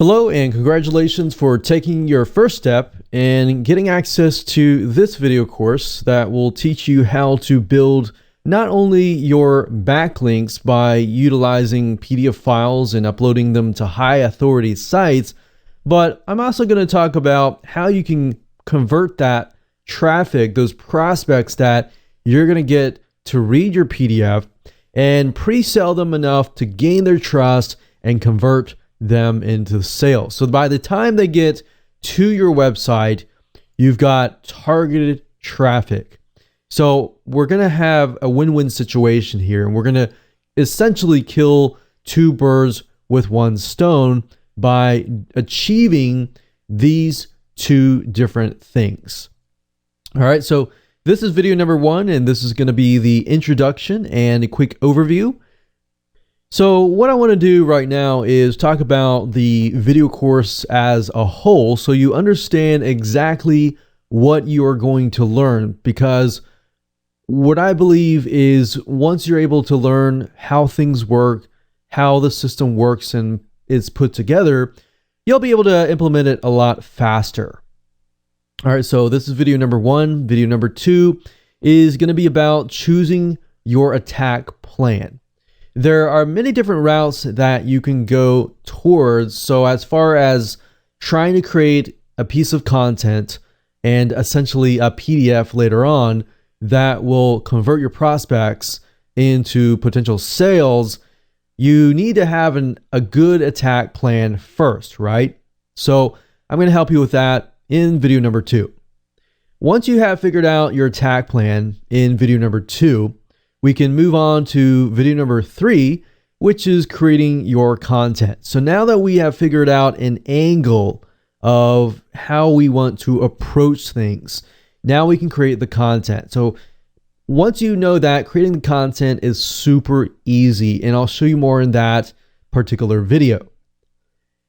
Hello and congratulations for taking your first step and getting access to this video course that will teach you how to build not only your backlinks by utilizing PDF files and uploading them to high authority sites, but I'm also going to talk about how you can convert that traffic, those prospects that you're going to get to read your PDF and pre-sell them enough to gain their trust and convert them into sales. So by the time they get to your website, you've got targeted traffic. So we're going to have a win-win situation here, and we're going to essentially kill two birds with one stone by achieving these two different things. All right, so this is video number 1, and this is going to be the introduction and a quick overview. So what I want to do right now is talk about the video course as a whole so you understand exactly what you are going to learn, because what I believe is once you're able to learn how things work, how the system works and is put together, you'll be able to implement it a lot faster. All right, so this is video number 1. Video number 2 is going to be about choosing your attack plan. There are many different routes that you can go towards. So as far as trying to create a piece of content and essentially a PDF later on that will convert your prospects into potential sales, you need to have a good attack plan first, right? So I'm going to help you with that in video number 2. Once you have figured out your attack plan in video number 2, we can move on to video number 3, which is creating your content. So now that we have figured out an angle of how we want to approach things, now we can create the content. So once you know that, creating the content is super easy, and I'll show you more in that particular video.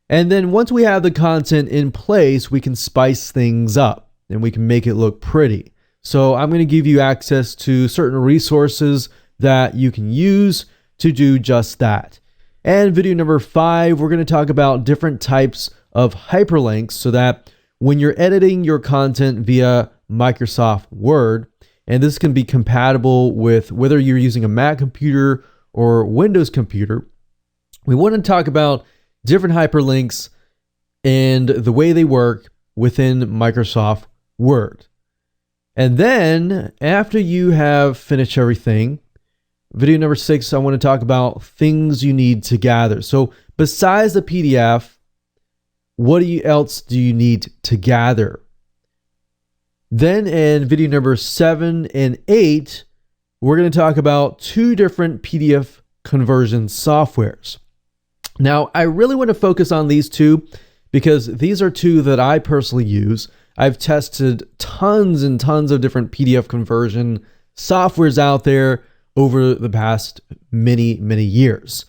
And then once we have the content in place, we can spice things up and we can make it look pretty. So I'm going to give you access to certain resources that you can use to do just that. And video number 5, we're going to talk about different types of hyperlinks so that when you're editing your content via Microsoft Word, and this can be compatible with whether you're using a Mac computer or Windows computer, we want to talk about different hyperlinks and the way they work within Microsoft Word. And then after you have finished everything, video number 6, I want to talk about things you need to gather. So besides the PDF, what else do you need to gather? Then in video number 7 and 8, we're going to talk about 2 different PDF conversion softwares. Now, I really want to focus on these 2 because these are 2 that I personally use. I've tested tons and tons of different PDF conversion softwares out there over the past many years.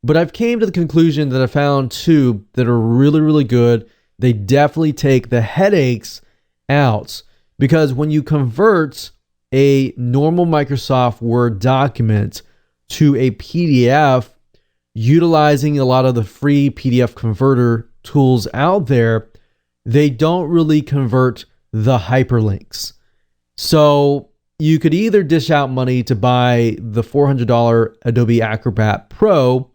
But I've came to the conclusion that I found 2 that are really good. They definitely take the headaches out, because when you convert a normal Microsoft Word document to a PDF, utilizing a lot of the free PDF converter tools out there, they don't really convert the hyperlinks. So you could either dish out money to buy the $400 Adobe Acrobat Pro,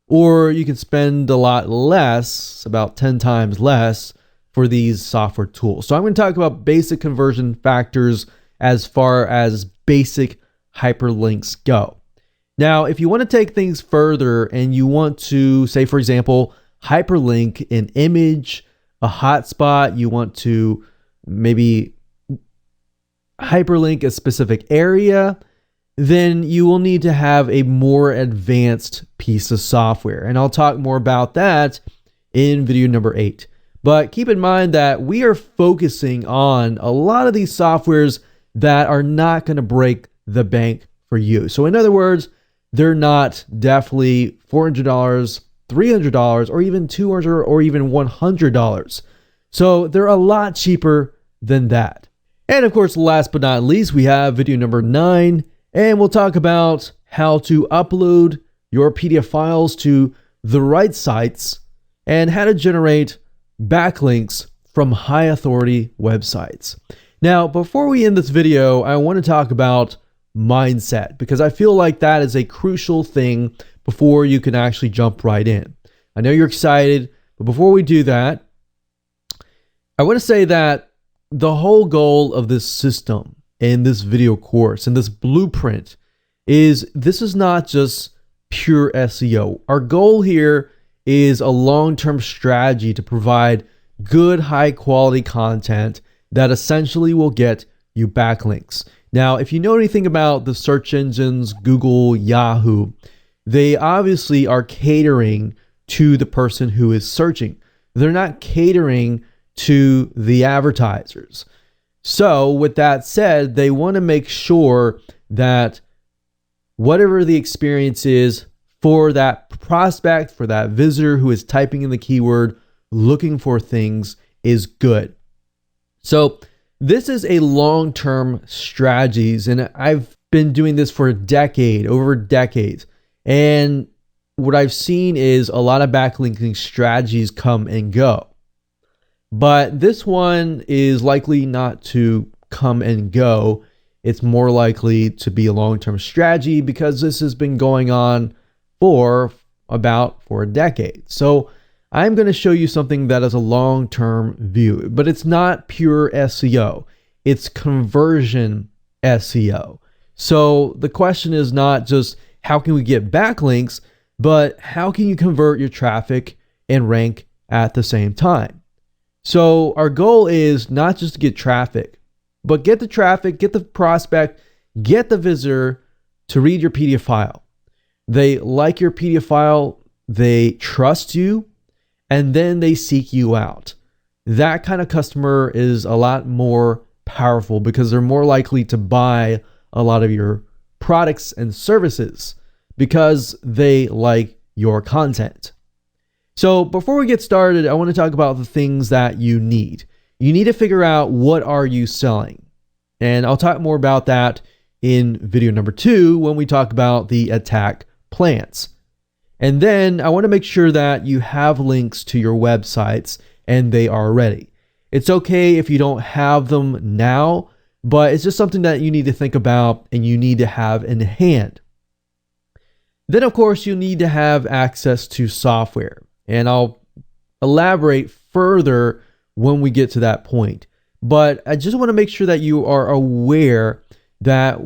or you can spend a lot less, about 10 times less, for these software tools. So I'm going to talk about basic conversion factors as far as basic hyperlinks go. Now, if you want to take things further and you want to, say, for example, hyperlink an image, a hotspot, you want to maybe hyperlink a specific area, then you will need to have a more advanced piece of software. And I'll talk more about that in video number 8. But keep in mind that we are focusing on a lot of these softwares that are not going to break the bank for you. So in other words, they're not definitely $400, $300, or even $200 or even $100. So they're a lot cheaper than that. And of course, last but not least, we have video number 9, and we'll talk about how to upload your PDF files to the right sites and how to generate backlinks from high authority websites. Now, before we end this video, I want to talk about mindset, because I feel like that is a crucial thing before you can actually jump right in. I know you're excited, but before we do that, I want to say that the whole goal of this system in this video course and this blueprint is this is not just pure SEO. Our goal here is a long-term strategy to provide good, high-quality content that essentially will get you backlinks. Now, if you know anything about the search engines, Google, Yahoo, they obviously are catering to the person who is searching. They're not catering to the advertisers. So with that said, they want to make sure that whatever the experience is for that prospect, for that visitor who is typing in the keyword, looking for things, is good. So this is a long-term strategies, and I've been doing this for over decades. And what I've seen is a lot of backlinking strategies come and go. But this one is likely not to come and go. It's more likely to be a long-term strategy because this has been going on for a decade. So I'm going to show you something that is a long-term view, but it's not pure SEO. It's conversion SEO. So the question is not just how can we get backlinks, but how can you convert your traffic and rank at the same time? So our goal is not just to get traffic, but get the traffic, get the prospect, get the visitor to read your PDF file. They like your PDF file, they trust you, and then they seek you out. That kind of customer is a lot more powerful because they're more likely to buy a lot of your products and services because they like your content. So before we get started, I want to talk about the things that you need. You need to figure out what are you selling. And I'll talk more about that in video number 2 when we talk about the attack plans. And then I want to make sure that you have links to your websites and they are ready. It's okay if you don't have them now, but it's just something that you need to think about and you need to have in hand. Then, of course, you need to have access to software. And I'll elaborate further when we get to that point. But I just want to make sure that you are aware that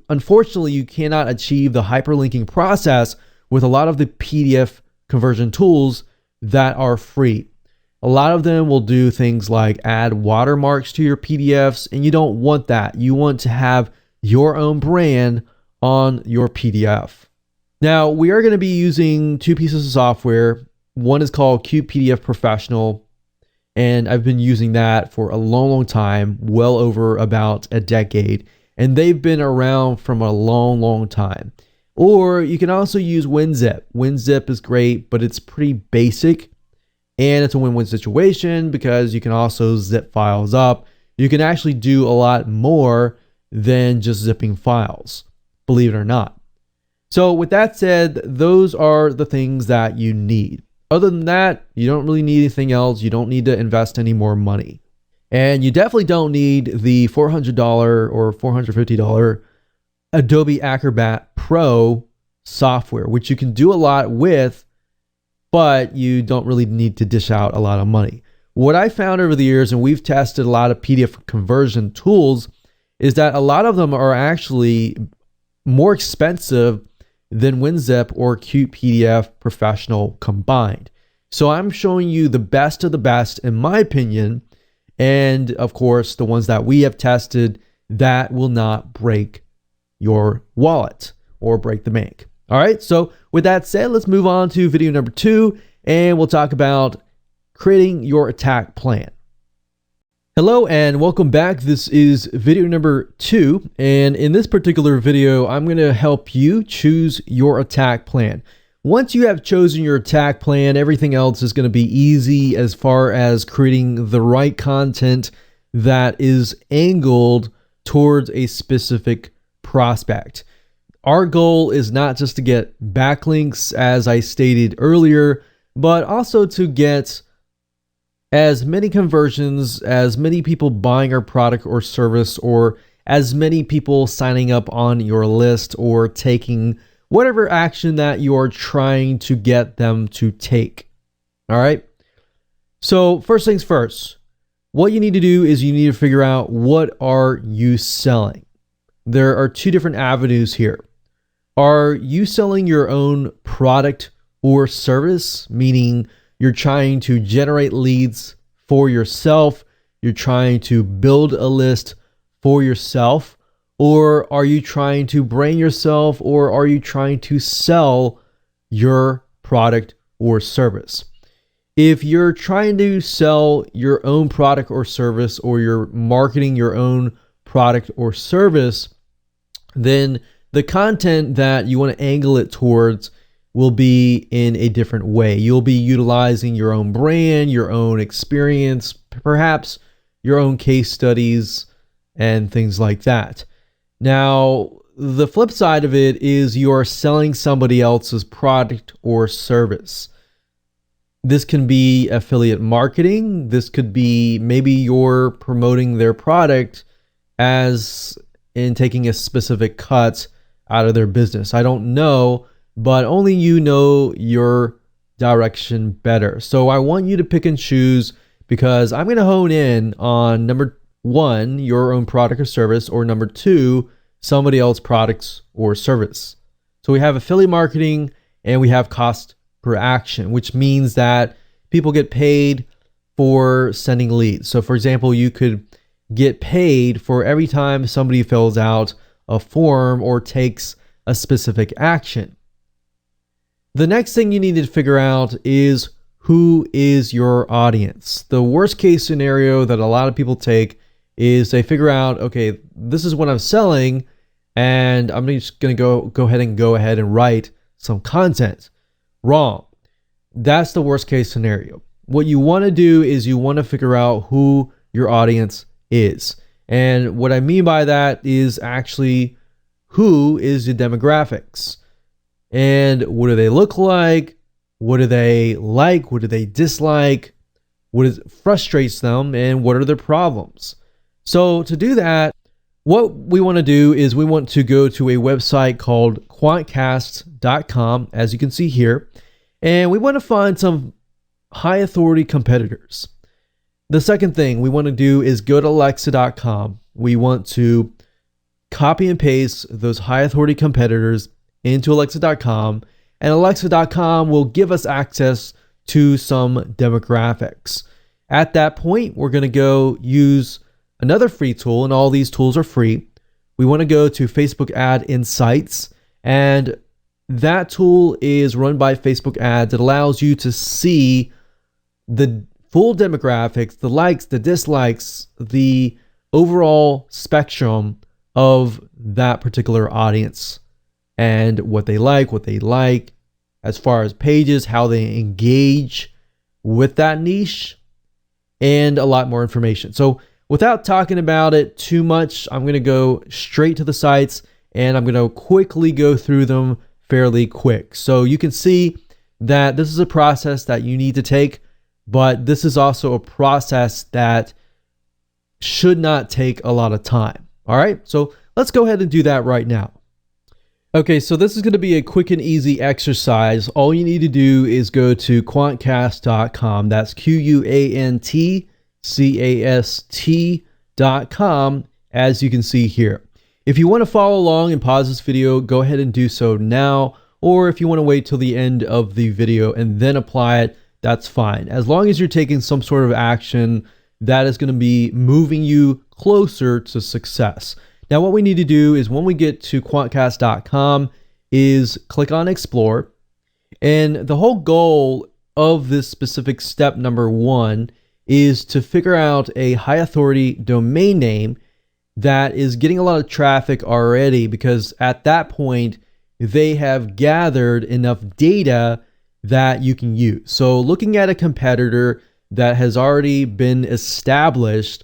unfortunately you cannot achieve the hyperlinking process with a lot of the PDF conversion tools that are free. A lot of them will do things like add watermarks to your PDFs, and you don't want that. You want to have your own brand on your PDF. Now, we are going to be using 2 pieces of software. One is called CubePDF Professional, and I've been using that for a long time, well over about a decade, and they've been around from a long time. Or you can also use WinZip. WinZip is great, but it's pretty basic, and it's a win-win situation because you can also zip files up. You can actually do a lot more than just zipping files, believe it or not. So with that said, those are the things that you need. Other than that, you don't really need anything else. You don't need to invest any more money. And you definitely don't need the $400 or $450 Adobe Acrobat Pro software, which you can do a lot with, but you don't really need to dish out a lot of money. What I found over the years, and we've tested a lot of PDF conversion tools, is that a lot of them are actually more expensive than WinZip or CubePDF Professional combined. So I'm showing you the best of the best, in my opinion, and of course, the ones that we have tested that will not break your wallet or break the bank. All right, so with that said, let's move on to video number 2, and we'll talk about creating your attack plan. Hello and welcome back. This is video number 2, and in this particular video, I'm going to help you choose your attack plan. Once you have chosen your attack plan, everything else is going to be easy as far as creating the right content that is angled towards a specific prospect. Our goal is not just to get backlinks, as I stated earlier, but also to get as many conversions, as many people buying your product or service, or as many people signing up on your list or taking whatever action that you're trying to get them to take. All right. So first things first, what you need to do is you need to figure out, what are you selling? There are two different avenues here. Are you selling your own product or service, meaning you're trying to generate leads for yourself, you're trying to build a list for yourself, or are you trying to brand yourself, or are you trying to sell your product or service? If you're trying to sell your own product or service, or you're marketing your own product or service, then the content that you want to angle it towards will be in a different way. You'll be utilizing your own brand, your own experience, perhaps your own case studies and things like that. Now, the flip side of it is you're selling somebody else's product or service. This can be affiliate marketing. This could be maybe you're promoting their product as in taking a specific cut out of their business. I don't know, but only you know your direction better. So I want you to pick and choose, because I'm going to hone in on number one, your own product or service, or number two, somebody else's products or service. So we have affiliate marketing and we have cost per action, which means that people get paid for sending leads. So for example, you could get paid for every time somebody fills out a form or takes a specific action. The next thing you need to figure out is, who is your audience? The worst case scenario that a lot of people take is they figure out, okay, this is what I'm selling, and I'm just going to go ahead and write some content. Wrong. That's the worst case scenario. What you want to do is you want to figure out who your audience is. And what I mean by that is actually, who is the demographics? And what do they look like? What do they like? What do they dislike? What frustrates them? And what are their problems? So to do that, what we want to do is we want to go to a website called quantcast.com, as you can see here, and we want to find some high authority competitors. The second thing we want to do is go to alexa.com. We want to copy and paste those high authority competitors into alexa.com, and alexa.com will give us access to some demographics. At that point, we're going to go use another free tool, and all these tools are free. We want to go to Facebook Ad Insights, and that tool is run by Facebook Ads. It allows you to see the full demographics, the likes, the dislikes, the overall spectrum of that particular audience, and what they like as far as pages, how they engage with that niche, and a lot more information. So without talking about it too much, I'm going to go straight to the sites, and I'm going to quickly go through them fairly quick. So you can see that this is a process that you need to take, but this is also a process that should not take a lot of time. All right, so let's go ahead and do that right now. Okay, so this is going to be a quick and easy exercise. All you need to do is go to quantcast.com. That's quantcast.com, as you can see here. If you want to follow along and pause this video, go ahead and do so now. Or if you want to wait till the end of the video and then apply it, that's fine. As long as you're taking some sort of action that is going to be moving you closer to success. Now, what we need to do is when we get to quantcast.com is click on Explore. And the whole goal of this specific step number one is to figure out a high authority domain name that is getting a lot of traffic already, because at that point, they have gathered enough data that you can use. So looking at a competitor that has already been established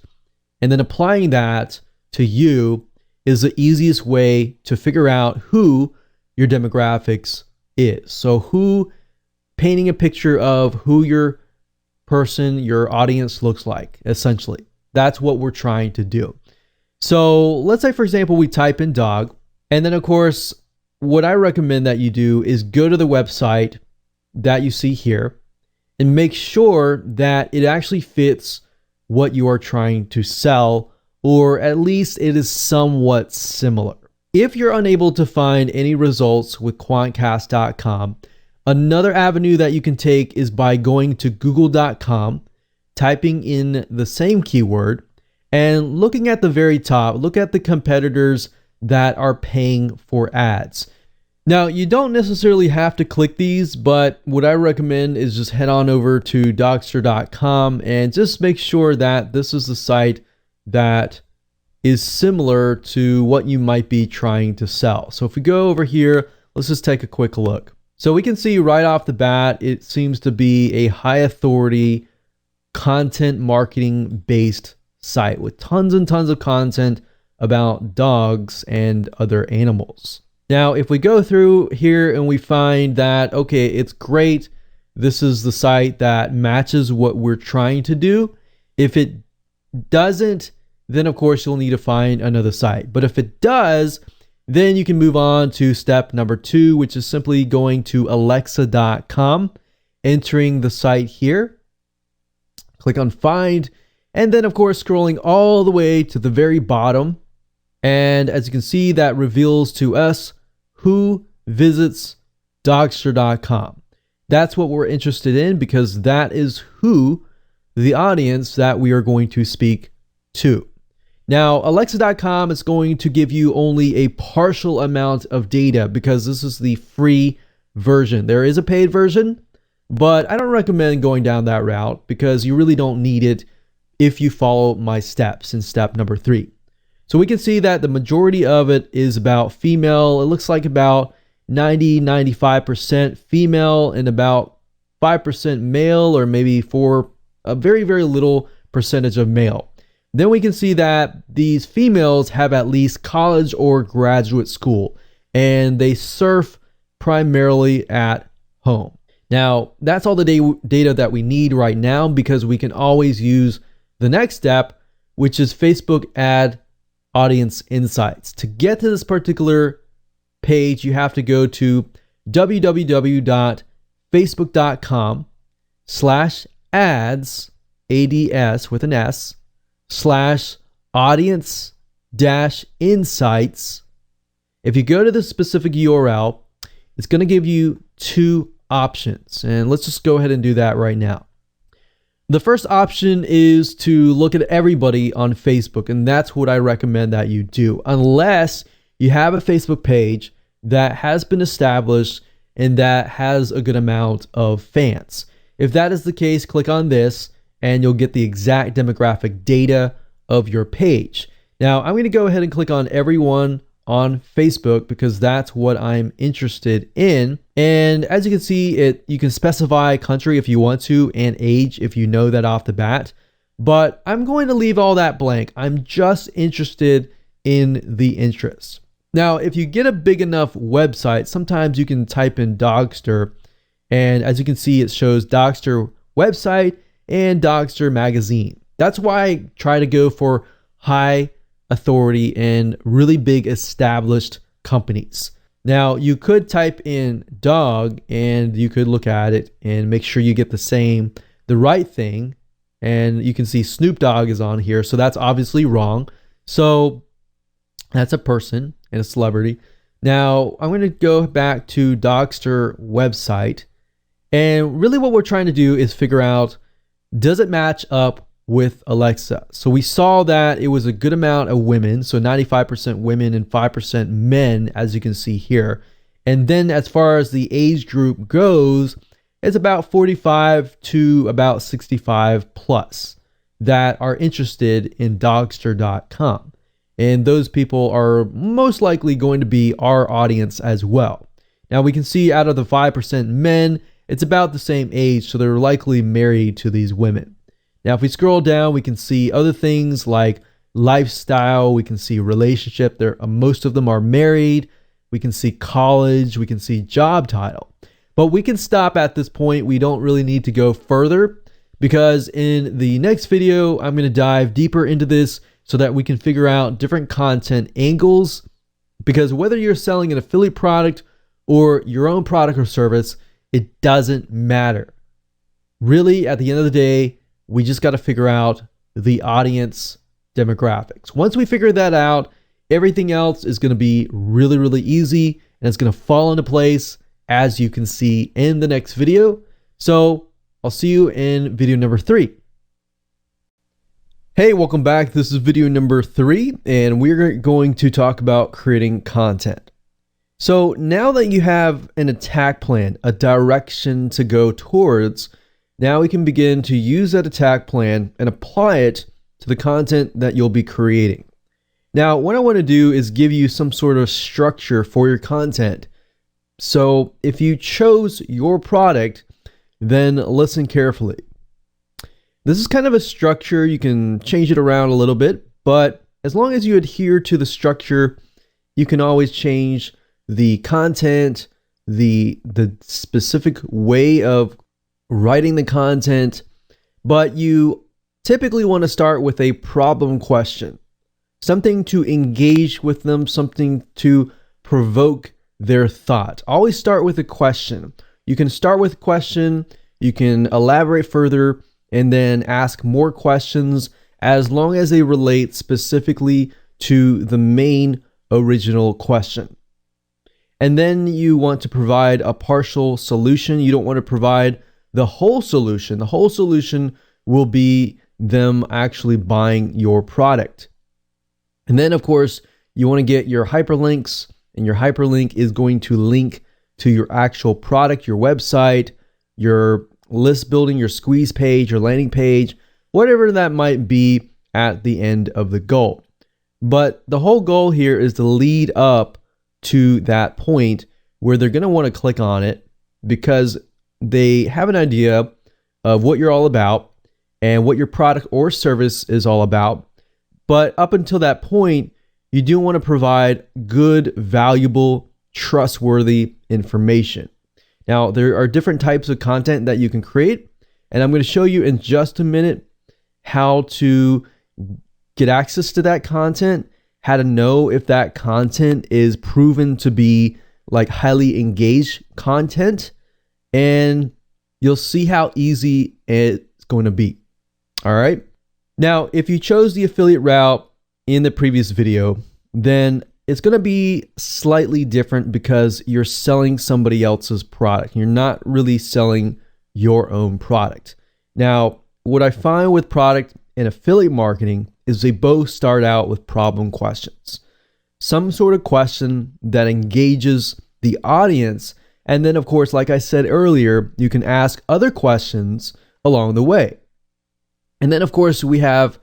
and then applying that to you is the easiest way to figure out who your demographics is. So who painting a picture of who your audience looks like, essentially. That's what we're trying to do. So let's say, for example, we type in dog, and then of course, what I recommend that you do is go to the website that you see here and make sure that it actually fits what you are trying to sell, or at least it is somewhat similar. If you're unable to find any results with Quantcast.com, another avenue that you can take is by going to Google.com, typing in the same keyword, and looking at the very top, look at the competitors that are paying for ads. Now, you don't necessarily have to click these, but what I recommend is just head on over to Dogster.com and just make sure that this is the site that is similar to what you might be trying to sell. So if we go over here, let's just take a quick look. So we can see right off the bat, it seems to be a high authority content marketing based site with tons and tons of content about dogs and other animals. Now, if we go through here and we find that, okay, it's great, this is the site that matches what we're trying to do. If it doesn't, then of course you'll need to find another site. But if it does, then you can move on to step number 2, which is simply going to Alexa.com, entering the site here, click on find, and then of course scrolling all the way to the very bottom. And as you can see, that reveals to us who visits Dogster.com. That's what we're interested in, because that is who the audience that we are going to speak to. Now, Alexa.com is going to give you only a partial amount of data because this is the free version. There is a paid version, but I don't recommend going down that route because you really don't need it if you follow my steps in step number 3. So we can see that the majority of it is about female. It looks like about 90-95% female and about 5% male, or maybe for a very, very little percentage of male. Then we can see that these females have at least college or graduate school, and they surf primarily at home. Now, that's all the data that we need right now, because we can always use the next step, which is Facebook ad audience insights. To get to this particular page, you have to go to www.facebook.com/ads, ADS with an S, /audience-insights. If you go to the specific URL, it's going to give you 2 options. And let's just go ahead and do that right now. The first option is to look at everybody on Facebook, and that's what I recommend that you do, unless you have a Facebook page that has been established and that has a good amount of fans. If that is the case, click on this and you'll get the exact demographic data of your page. Now, I'm going to go ahead and click on everyone on Facebook because that's what I'm interested in. And as you can see, you can specify country if you want to and age if you know that off the bat. But I'm going to leave all that blank. I'm just interested in the interest. Now, if you get a big enough website, sometimes you can type in Dogster, and as you can see, it shows Dogster website and Dogster magazine. That's why I try to go for high authority and really big established companies. Now, you could type in dog and you could look at it and make sure you get the right thing. And you can see Snoop Dogg is on here, so that's obviously wrong. So that's a person and a celebrity. Now, I'm going to go back to Dogster website. And really what we're trying to do is figure out, does it match up with Alexa? So we saw that it was a good amount of women, so 95% women and 5% men, as you can see here. And then as far as the age group goes, it's about 45 to about 65 plus that are interested in Dogster.com. And those people are most likely going to be our audience as well. Now we can see out of the 5% men, it's about the same age, so they're likely married to these women. Now, if we scroll down, we can see other things like lifestyle. We can see relationship. Most of them are married. We can see college. We can see job title. But we can stop at this point. We don't really need to go further, because in the next video, I'm going to dive deeper into this so that we can figure out different content angles. Because whether you're selling an affiliate product or your own product or service, it doesn't matter. Really, at the end of the day, we just got to figure out the audience demographics. Once we figure that out, everything else is going to be really, really easy, and it's going to fall into place, as you can see in the next video. So I'll see you in video number 3. Hey, welcome back. This is video number 3, and we're going to talk about creating content. So now that you have an attack plan, a direction to go towards, now we can begin to use that attack plan and apply it to the content that you'll be creating. Now, what I want to do is give you some sort of structure for your content. So if you chose your product, then listen carefully. This is kind of a structure. You can change it around a little bit, but as long as you adhere to the structure, you can always change the content, the specific way of writing the content, but you typically want to start with a problem question, something to engage with them, something to provoke their thought. Always start with a question. You can start with a question, you can elaborate further, and then ask more questions as long as they relate specifically to the main original question. And then you want to provide a partial solution. You don't want to provide the whole solution. The whole solution will be them actually buying your product. And then, of course, you want to get your hyperlinks, and your hyperlink is going to link to your actual product, your website, your list building, your squeeze page, your landing page, whatever that might be at the end of the goal. But the whole goal here is to lead up to that point where they're going to want to click on it because they have an idea of what you're all about and what your product or service is all about. But up until that point, you do want to provide good, valuable, trustworthy information. Now, there are different types of content that you can create, and I'm going to show you in just a minute how to get access to that content, how to know if that content is proven to be like highly engaged content, and you'll see how easy it's going to be. All right. Now, if you chose the affiliate route in the previous video, then it's going to be slightly different because you're selling somebody else's product. You're not really selling your own product. Now, what I find with product and affiliate marketing is they both start out with problem questions. Some sort of question that engages the audience. And then, of course, like I said earlier, you can ask other questions along the way. And then, of course, we have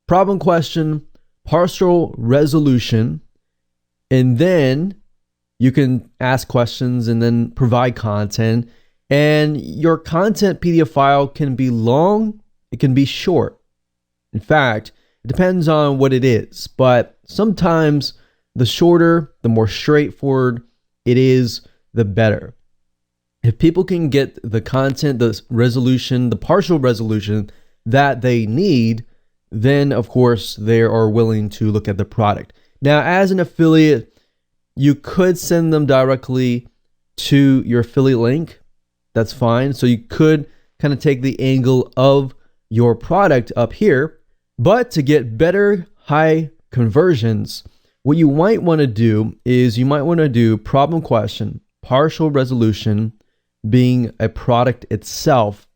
problem question, partial resolution, and then you can ask questions and then provide content. And your content PDF file can be long, it can be short. In fact, it depends on what it is, but sometimes the shorter, the more straightforward it is, the better. If people can get the content, the resolution, the partial resolution that they need, then of course they are willing to look at the product. Now, as an affiliate, you could send them directly to your affiliate link. That's fine. So you could kind of take the angle of your product up here, but to get better high conversions, what you might want to do is you might want to do problem question, partial resolution being a product itself,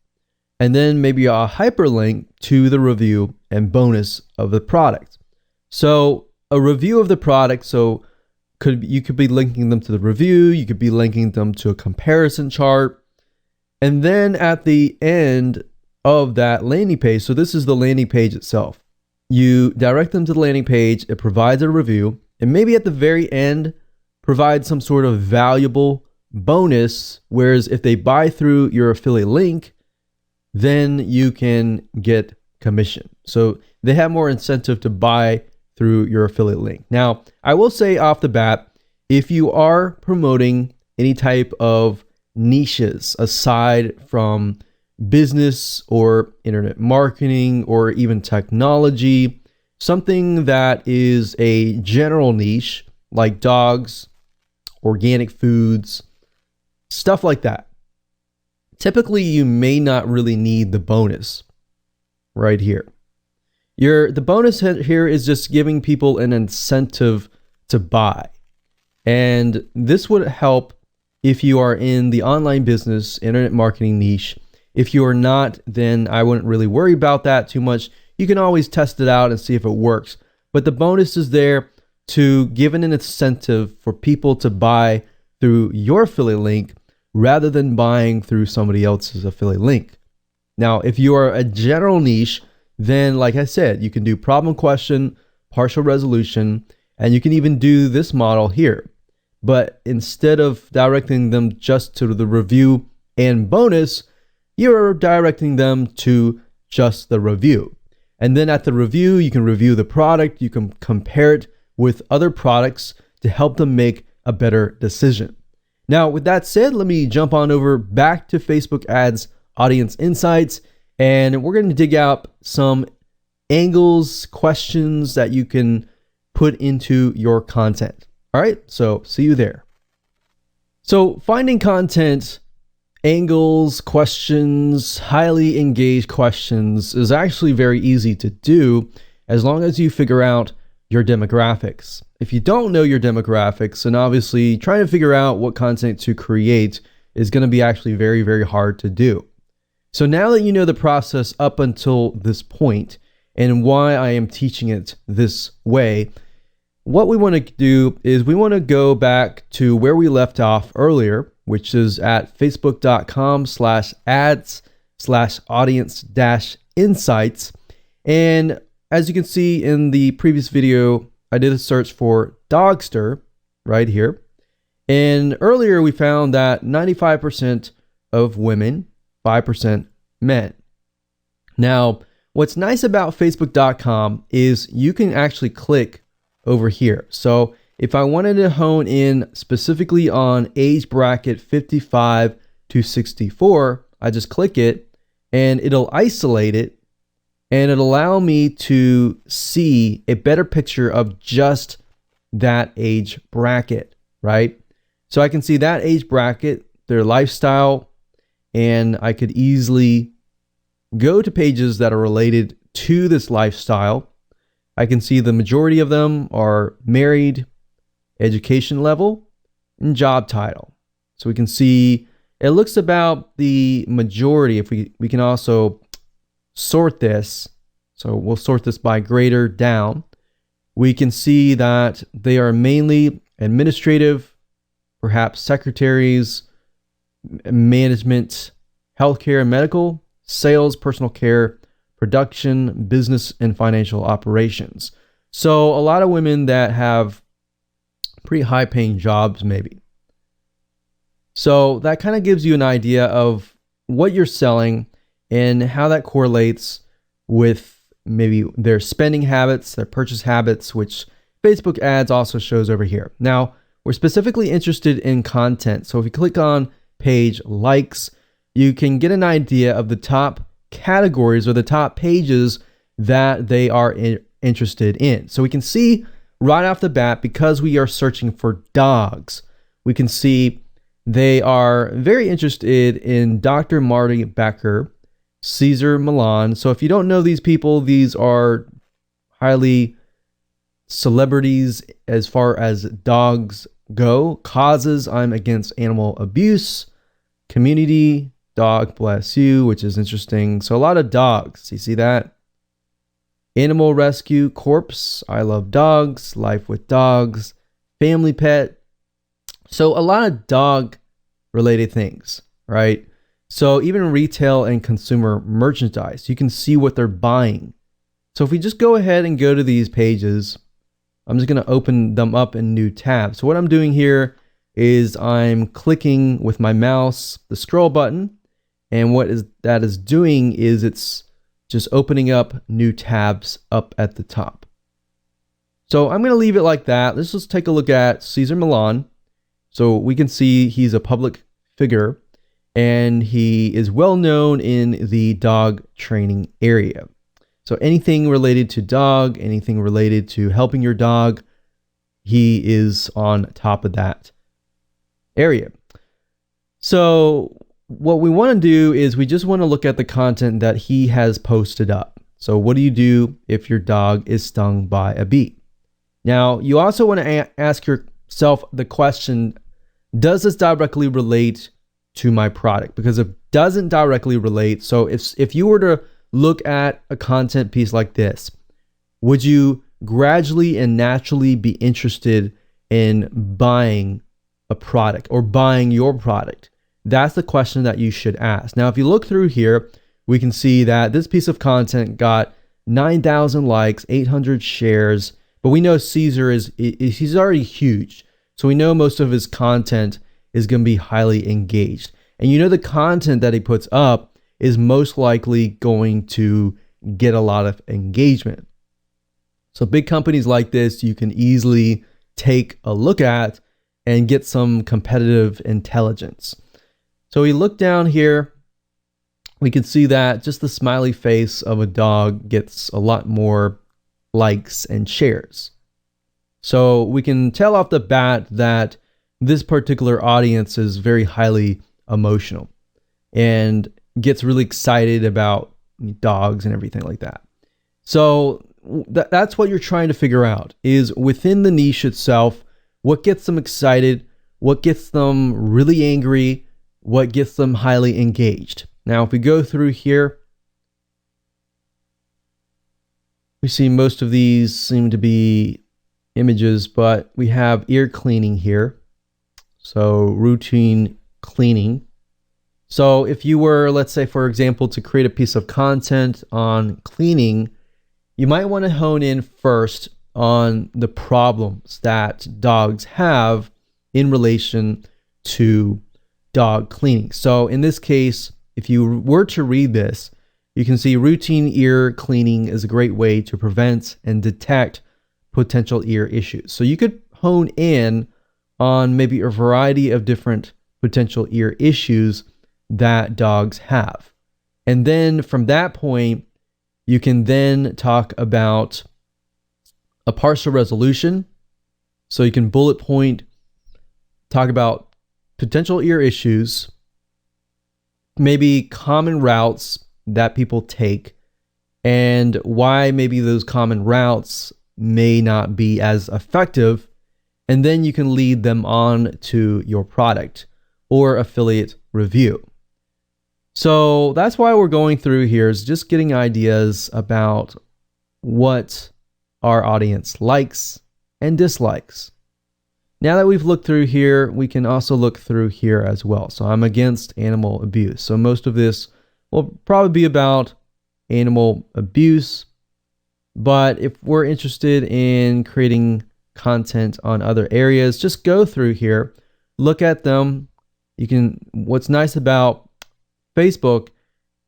and then maybe a hyperlink to the review and bonus of the product. So a review of the product, so you could be linking them to the review, you could be linking them to a comparison chart, and then at the end of that landing page, so this is the landing page itself, you direct them to the landing page, it provides a review, and maybe at the very end provide some sort of valuable bonus, whereas if they buy through your affiliate link, then you can get commission. So they have more incentive to buy through your affiliate link. Now, I will say off the bat, if you are promoting any type of niches aside from business or internet marketing or even technology, something that is a general niche like dogs, organic foods, stuff like that. Typically, you may not really need the bonus right here. The bonus here is just giving people an incentive to buy. And this would help if you are in the online business, internet marketing niche. If you are not, then I wouldn't really worry about that too much. You can always test it out and see if it works. But the bonus is there to give an incentive for people to buy through your affiliate link rather than buying through somebody else's affiliate link. Now, if you are a general niche, then like I said, you can do problem question, partial resolution, and you can even do this model here. But instead of directing them just to the review and bonus, you're directing them to just the review. And then at the review, you can review the product, you can compare it with other products to help them make a better decision. Now, with that said, let me jump on over back to Facebook Ads Audience Insights, and we're going to dig out some angles, questions that you can put into your content. All right, so see you there. So finding content, angles, questions, highly engaged questions is actually very easy to do as long as you figure out your demographics. If you don't know your demographics, then obviously trying to figure out what content to create is going to be actually very, very hard to do. So now that you know the process up until this point and why I am teaching it this way, what we want to do is we want to go back to where we left off earlier, which is at facebook.com/ads/audience-insights. And as you can see in the previous video, I did a search for Dogster right here. And earlier we found that 95% of women, 5% men. Now, what's nice about facebook.com is you can actually click over here. So if I wanted to hone in specifically on age bracket 55 to 64, I just click it and it'll isolate it and it'll allow me to see a better picture of just that age bracket, right? So I can see that age bracket, their lifestyle, and I could easily go to pages that are related to this lifestyle. I can see the majority of them are married, education level, and job title. So we can see it looks about the majority. If we can also sort this, so we'll sort this by greater down. We can see that they are mainly administrative, perhaps secretaries, management, healthcare and medical, sales, personal care, production, business, and financial operations. So a lot of women that have pretty high paying jobs maybe. So that kind of gives you an idea of what you're selling and how that correlates with maybe their spending habits, their purchase habits, which Facebook ads also shows over here. Now, we're specifically interested in content. So if you click on page likes, you can get an idea of the top categories or the top pages that they are interested in. So we can see right off the bat, because we are searching for dogs, we can see they are very interested in Dr. Marty Becker, Cesar Millan. So if you don't know these people, these are highly celebrities as far as dogs go. Causes: I'm against animal abuse. Community: Dog Bless You, which is interesting. So a lot of dogs. You see that? Animal Rescue Corpse: I love dogs. Life with dogs. Family Pet. So a lot of dog related things, right? So even retail and consumer merchandise, you can see what they're buying. So if we just go ahead and go to these pages, I'm just going to open them up in new tabs. So what I'm doing here is I'm clicking with my mouse the scroll button, and what that is doing is it's just opening up new tabs up at the top. So I'm going to leave it like that. Let's just take a look at Cesar Millan. So we can see he's a public figure. and he is well known in the dog training area. So anything related to dog, anything related to helping your dog, he is on top of that area. So what we want to do is we just want to look at the content that he has posted up. So what do you do if your dog is stung by a bee? Now, you also want to ask yourself the question, does this directly relate to my product? Because if it doesn't directly relate, so if you were to look at a content piece like this, would you gradually and naturally be interested in buying a product or buying your product? That's the question that you should ask. Now, if you look through here, we can see that this piece of content got 9,000 likes, 800 shares, but we know Caesar he's already huge. So we know most of his content is going to be highly engaged. And you know the content that he puts up is most likely going to get a lot of engagement. So big companies like this, you can easily take a look at and get some competitive intelligence. So we look down here, we can see that just the smiley face of a dog gets a lot more likes and shares. So we can tell off the bat that this particular audience is very highly emotional and gets really excited about dogs and everything like that. So that's what you're trying to figure out, is within the niche itself, what gets them excited, what gets them really angry, what gets them highly engaged. Now, if we go through here, we see most of these seem to be images, but we have ear cleaning here. So routine cleaning. So if you were, let's say, for example, to create a piece of content on cleaning, you might want to hone in first on the problems that dogs have in relation to dog cleaning. So in this case, if you were to read this, you can see routine ear cleaning is a great way to prevent and detect potential ear issues. So you could hone in on maybe a variety of different potential ear issues that dogs have. And then from that point, you can then talk about a partial resolution. So you can bullet point, talk about potential ear issues, maybe common routes that people take, and why maybe those common routes may not be as effective. And then you can lead them on to your product or affiliate review. So that's why we're going through here, is just getting ideas about what our audience likes and dislikes. Now that we've looked through here, we can also look through here as well. So I'm against animal abuse. So most of this will probably be about animal abuse. But if we're interested in creating content on other areas, just go through here, look at them. What's nice about Facebook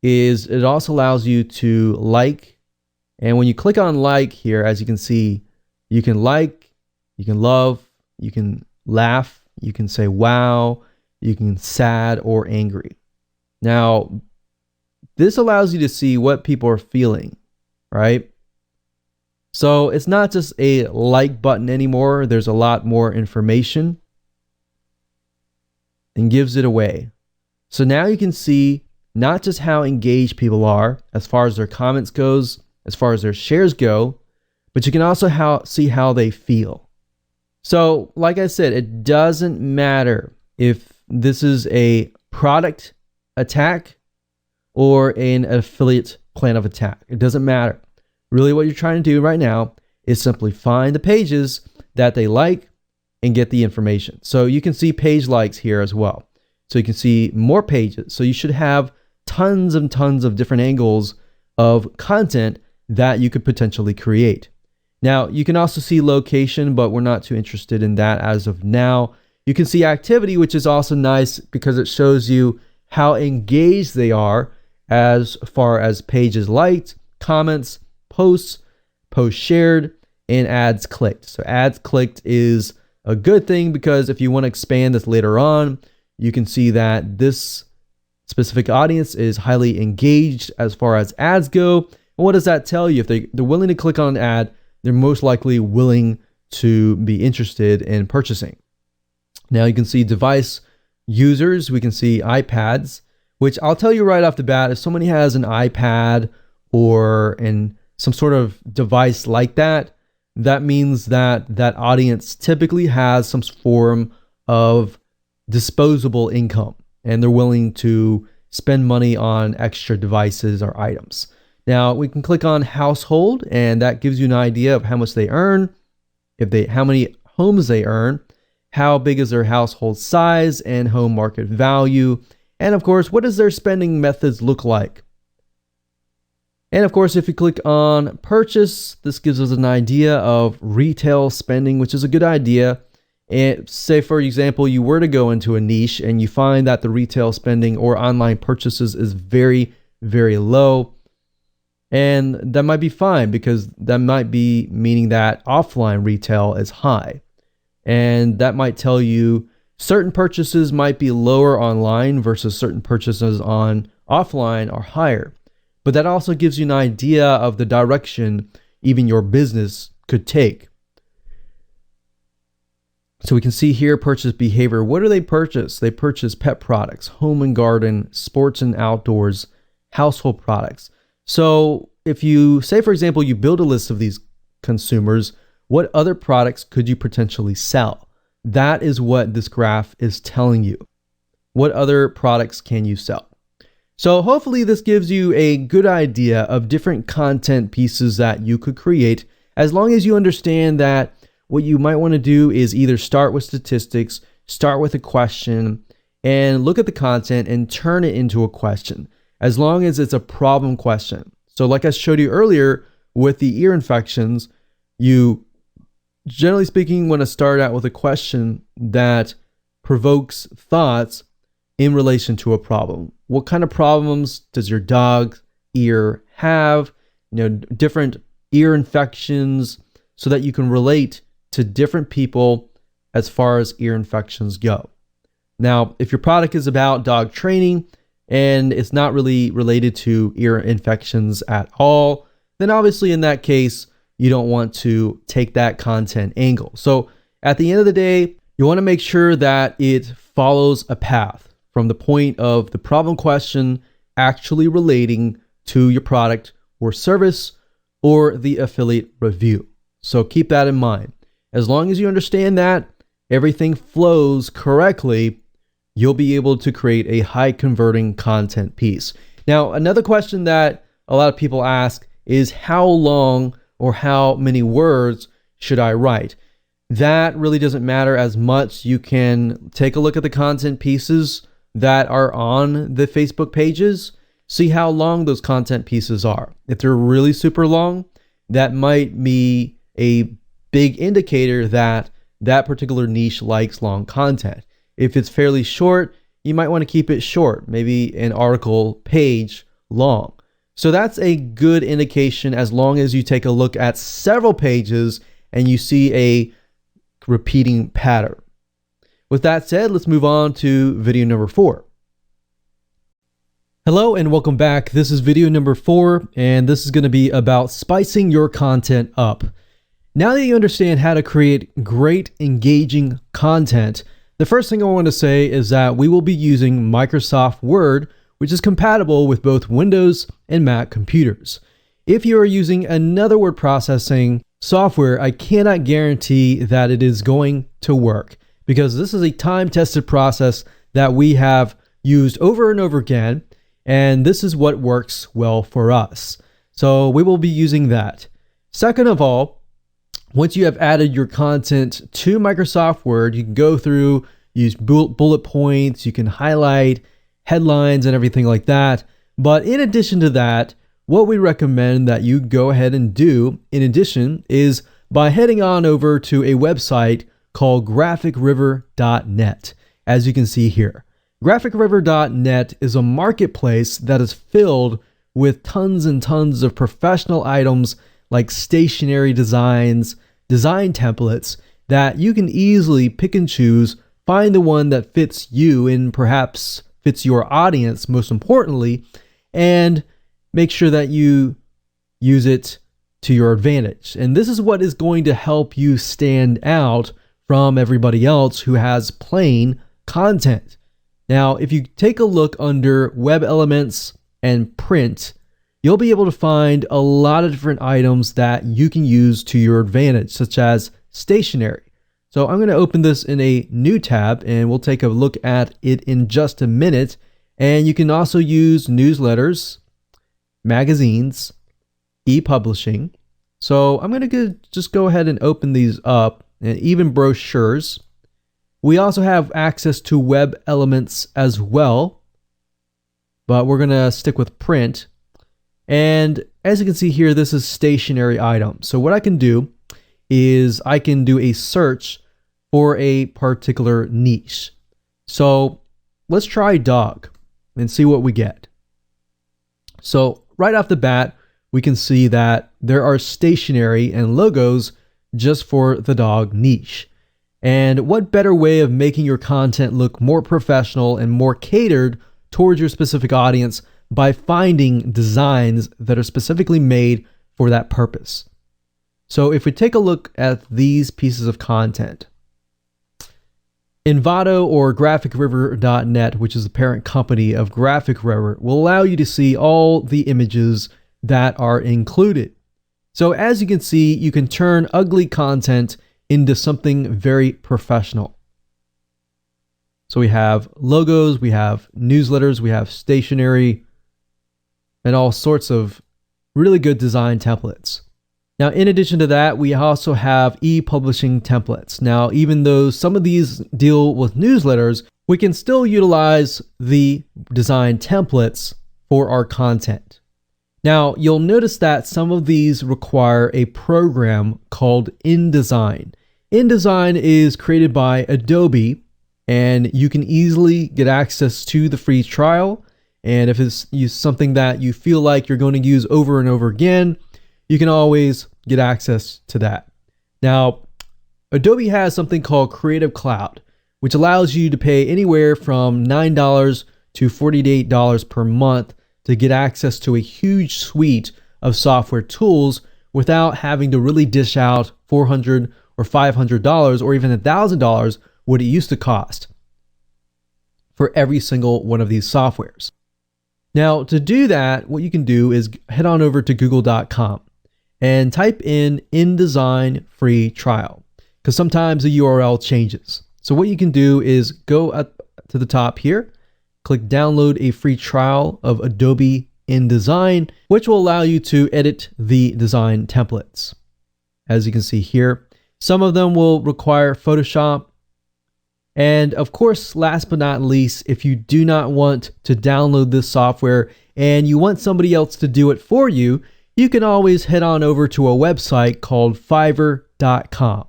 is it also allows you to like. And when you click on like here, as you can see, you can like, you can love, you can laugh, you can say wow, you can sad or angry. Now, this allows you to see what people are feeling, right? So it's not just a like button anymore. There's a lot more information and gives it away. So now you can see not just how engaged people are as far as their comments goes, as far as their shares go, but you can also see how they feel. So like I said, it doesn't matter if this is a product attack or an affiliate plan of attack. It doesn't matter. Really what you're trying to do right now is simply find the pages that they like and get the information. So you can see page likes here as well. So you can see more pages. So you should have tons and tons of different angles of content that you could potentially create. Now, you can also see location, but we're not too interested in that as of now. You can see activity, which is also nice because it shows you how engaged they are as far as pages liked, comments, posts shared, and ads clicked. So ads clicked is a good thing because if you want to expand this later on, you can see that this specific audience is highly engaged as far as ads go. And what does that tell you? If they're willing to click on an ad, they're most likely willing to be interested in purchasing. Now you can see device users, we can see iPads, which I'll tell you right off the bat, if somebody has an iPad or some sort of device like that, that means that that audience typically has some form of disposable income and they're willing to spend money on extra devices or items. Now we can click on household and that gives you an idea of how much they earn, how many homes they earn, how big is their household size and home market value, and of course, what does their spending methods look like? And of course, if you click on purchase, this gives us an idea of retail spending, which is a good idea. And say, for example, you were to go into a niche and you find that the retail spending or online purchases is very, very low. And that might be fine because that might be meaning that offline retail is high. And that might tell you certain purchases might be lower online versus certain purchases on offline are higher. But that also gives you an idea of the direction even your business could take. So we can see here purchase behavior. What do they purchase? They purchase pet products, home and garden, sports and outdoors, household products. So if you say, for example, you build a list of these consumers, what other products could you potentially sell? That is what this graph is telling you. What other products can you sell? So hopefully this gives you a good idea of different content pieces that you could create, as long as you understand that what you might want to do is either start with statistics, start with a question, and look at the content and turn it into a question, as long as it's a problem question. So like I showed you earlier with the ear infections, you generally speaking want to start out with a question that provokes thoughts in relation to a problem. What kind of problems does your dog's ear have? Different ear infections, so that you can relate to different people as far as ear infections go. Now, if your product is about dog training and it's not really related to ear infections at all, then obviously in that case, you don't want to take that content angle. So at the end of the day, you want to make sure that it follows a path from the point of the problem question actually relating to your product or service or the affiliate review. So keep that in mind. As long as you understand that everything flows correctly, you'll be able to create a high converting content piece. Now, another question that a lot of people ask is how long or how many words should I write? That really doesn't matter as much. You can take a look at the content pieces that are on the Facebook pages, see how long those content pieces are. If they're really super long, that might be a big indicator that that particular niche likes long content. If it's fairly short, you might want to keep it short, maybe an article page long. So that's a good indication, as long as you take a look at several pages and you see a repeating pattern. With that said, let's move on to video number 4. Hello and welcome back. This is video number 4, and this is going to be about spicing your content up. Now that you understand how to create great, engaging content, the first thing I want to say is that we will be using Microsoft Word, which is compatible with both Windows and Mac computers. If you are using another word processing software, I cannot guarantee that it is going to work, because this is a time-tested process that we have used over and over again, and this is what works well for us. So we will be using that. Second of all, once you have added your content to Microsoft Word, you can go through, use bullet points, you can highlight headlines and everything like that. But in addition to that, what we recommend that you go ahead and do in addition is by heading on over to a website called GraphicRiver.net, as you can see here. GraphicRiver.net is a marketplace that is filled with tons and tons of professional items like stationery designs, design templates that you can easily pick and choose, find the one that fits you in perhaps fits your audience most importantly, and make sure that you use it to your advantage. And this is what is going to help you stand out from everybody else who has plain content. Now, if you take a look under web elements and print, you'll be able to find a lot of different items that you can use to your advantage, such as stationery. So I'm going to open this in a new tab and we'll take a look at it in just a minute. And you can also use newsletters, magazines, e-publishing. So I'm going to just go ahead and open these up, and even brochures. We also have access to web elements as well, but we're going to stick with print. And as you can see here, this is stationary items. So what I can do is I can do a search for a particular niche. So let's try dog and see what we get. So right off the bat, we can see that there are stationery and logos just for the dog niche. And what better way of making your content look more professional and more catered towards your specific audience by finding designs that are specifically made for that purpose. So if we take a look at these pieces of content, Envato or GraphicRiver.net, which is the parent company of Graphic River, will allow you to see all the images that are included. So as you can see, you can turn ugly content into something very professional. So we have logos, we have newsletters, we have stationery, and all sorts of really good design templates. Now, in addition to that, we also have e-publishing templates. Now, even though some of these deal with newsletters, we can still utilize the design templates for our content. Now, you'll notice that some of these require a program called InDesign. InDesign is created by Adobe, and you can easily get access to the free trial. And if it's something that you feel like you're going to use over and over again, you can always get access to that. Now, Adobe has something called Creative Cloud, which allows you to pay anywhere from $9 to $48 per month to get access to a huge suite of software tools without having to really dish out $400 or $500 or even $1,000 what it used to cost for every single one of these softwares. Now, to do that, what you can do is head on over to google.com and type in InDesign free trial, because sometimes the URL changes. So what you can do is go up to the top here, click download a free trial of Adobe InDesign, which will allow you to edit the design templates. As you can see here, some of them will require Photoshop. And of course, last but not least, if you do not want to download this software and you want somebody else to do it for you, you can always head on over to a website called Fiverr.com.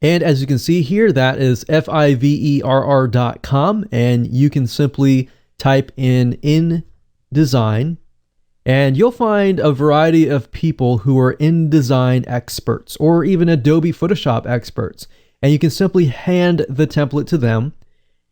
And as you can see here, that is Fiverr.com, and you can simply type in InDesign, and you'll find a variety of people who are InDesign experts or even Adobe Photoshop experts. And you can simply hand the template to them,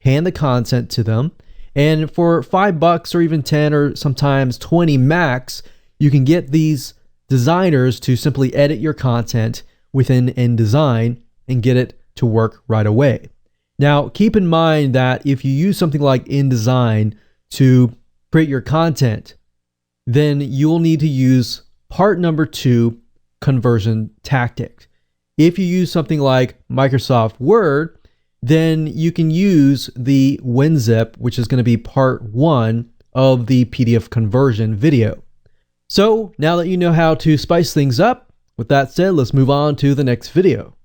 hand the content to them, and for $5 or even 10 or sometimes 20 max, you can get these designers to simply edit your content within InDesign and get it to work right away. Now, keep in mind that if you use something like InDesign to create your content, then you'll need to use part number 2, conversion tactic. If you use something like Microsoft Word, then you can use the WinZip, which is going to be part 1 of the PDF conversion video. So now that you know how to spice things up, with that said, let's move on to the next video.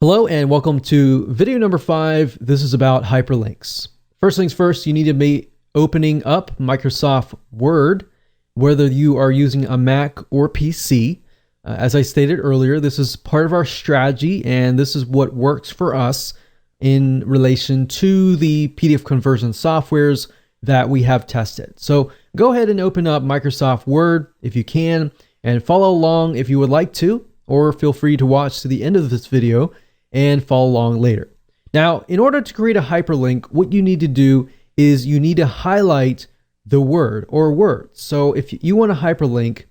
Hello and welcome to video number 5. This is about hyperlinks. First things first, you need to be opening up Microsoft Word, whether you are using a Mac or PC. As I stated earlier, this is part of our strategy, and this is what works for us in relation to the PDF conversion softwares that we have tested. So go ahead and open up Microsoft Word if you can, and follow along if you would like to, or feel free to watch to the end of this video and follow along later. Now, in order to create a hyperlink, what you need to do is you need to highlight the word or words. So if you want to hyperlink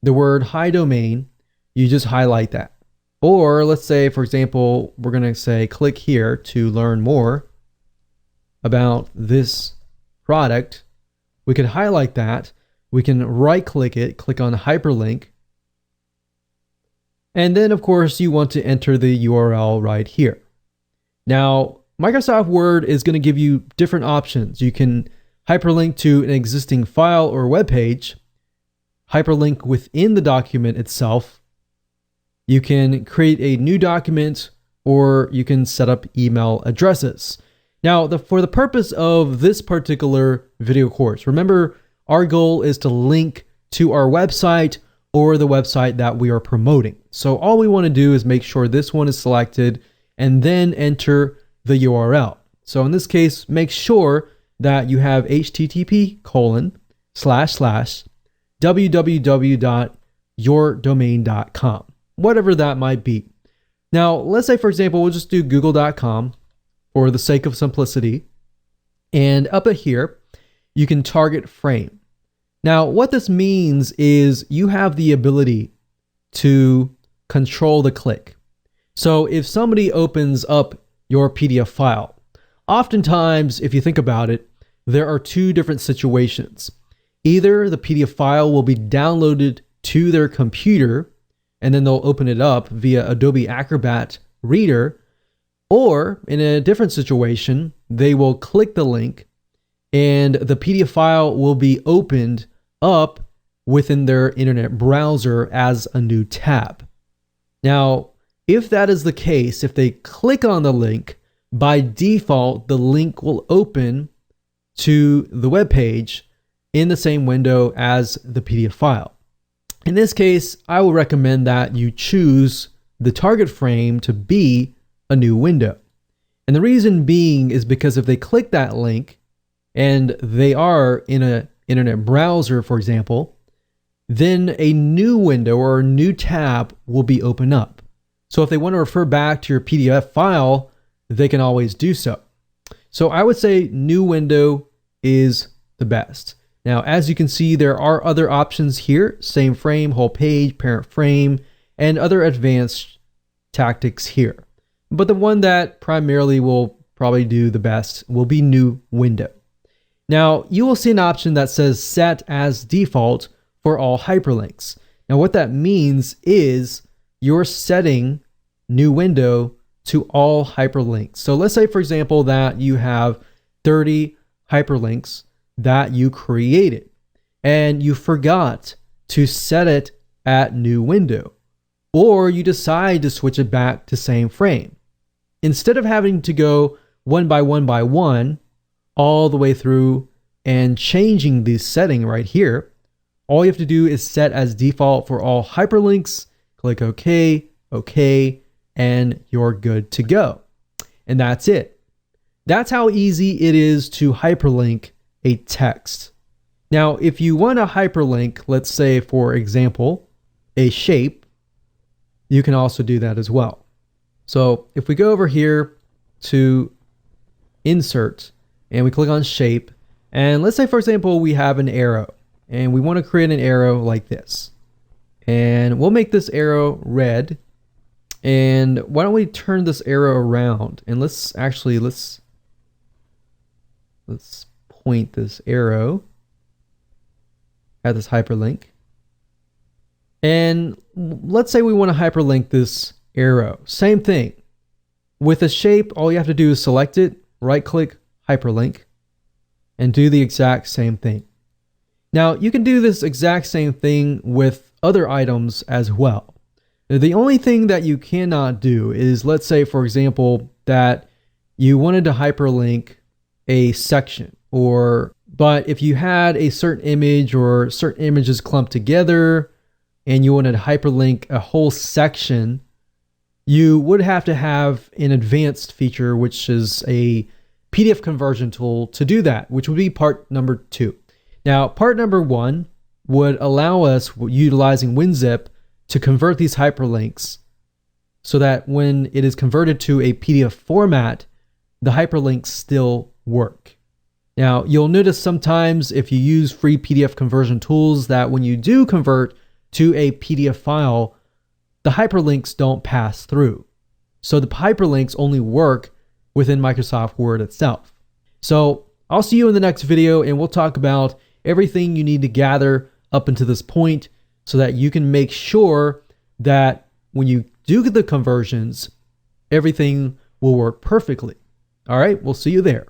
the word hi domain, you just highlight that. Or let's say, for example, we're going to say click here to learn more about this product. We can highlight that. We can right click it, click on hyperlink. And then of course you want to enter the URL right here. Now, Microsoft Word is going to give you different options. You can hyperlink to an existing file or web page, hyperlink within the document itself. You can create a new document, or you can set up email addresses. Now, for the purpose of this particular video course, remember our goal is to link to our website or the website that we are promoting. So all we want to do is make sure this one is selected and then enter the URL. So in this case, make sure that you have http://www.yourdomain.com, whatever that might be. Now, let's say, for example, we'll just do google.com for the sake of simplicity. And up at here, you can target frame. Now, what this means is you have the ability to control the click. So if somebody opens up your PDF file, oftentimes, if you think about it, there are two different situations. Either the PDF file will be downloaded to their computer, and then they'll open it up via Adobe Acrobat Reader, or in a different situation, they will click the link and the PDF file will be opened up within their internet browser as a new tab. Now, if that is the case, if they click on the link, by default, the link will open to the web page in the same window as the PDF file. In this case, I will recommend that you choose the target frame to be a new window. And the reason being is because if they click that link and they are in an internet browser, for example, then a new window or a new tab will be opened up. So if they want to refer back to your PDF file, they can always do so. So I would say new window is the best. Now, as you can see, there are other options here: same frame, whole page, parent frame, and other advanced tactics here. But the one that primarily will probably do the best will be new window. Now, you will see an option that says set as default for all hyperlinks. Now, what that means is you're setting new window to all hyperlinks. So let's say, for example, that you have 30 hyperlinks that you created and you forgot to set it at new window, or you decide to switch it back to same frame. Instead of having to go one by one all the way through and changing the setting right here, all you have to do is set as default for all hyperlinks, click OK, OK, and you're good to go. And that's it. That's how easy it is to hyperlink a text. Now, if you want to hyperlink, let's say, for example, a shape, you can also do that as well. So if we go over here to insert and we click on shape, and let's say, for example, we have an arrow and we want to create an arrow like this, and we'll make this arrow red. And why don't we turn this arrow around, and let's point this arrow at this hyperlink. And let's say we want to hyperlink this arrow. Same thing. With a shape, all you have to do is select it, right click, hyperlink, and do the exact same thing. Now, you can do this exact same thing with other items as well. The only thing that you cannot do is, let's say, for example, that you wanted to hyperlink a section, but if you had a certain image or certain images clumped together and you wanted to hyperlink a whole section, you would have to have an advanced feature, which is a PDF conversion tool to do that, which would be part number 2. Now, part number 1 would allow us, utilizing WinZip, to convert these hyperlinks so that when it is converted to a PDF format, the hyperlinks still work. Now, you'll notice sometimes if you use free PDF conversion tools that when you do convert to a PDF file, the hyperlinks don't pass through. So the hyperlinks only work within Microsoft Word itself. So I'll see you in the next video, and we'll talk about everything you need to gather up until this point so that you can make sure that when you do the conversions, everything will work perfectly. All right, we'll see you there.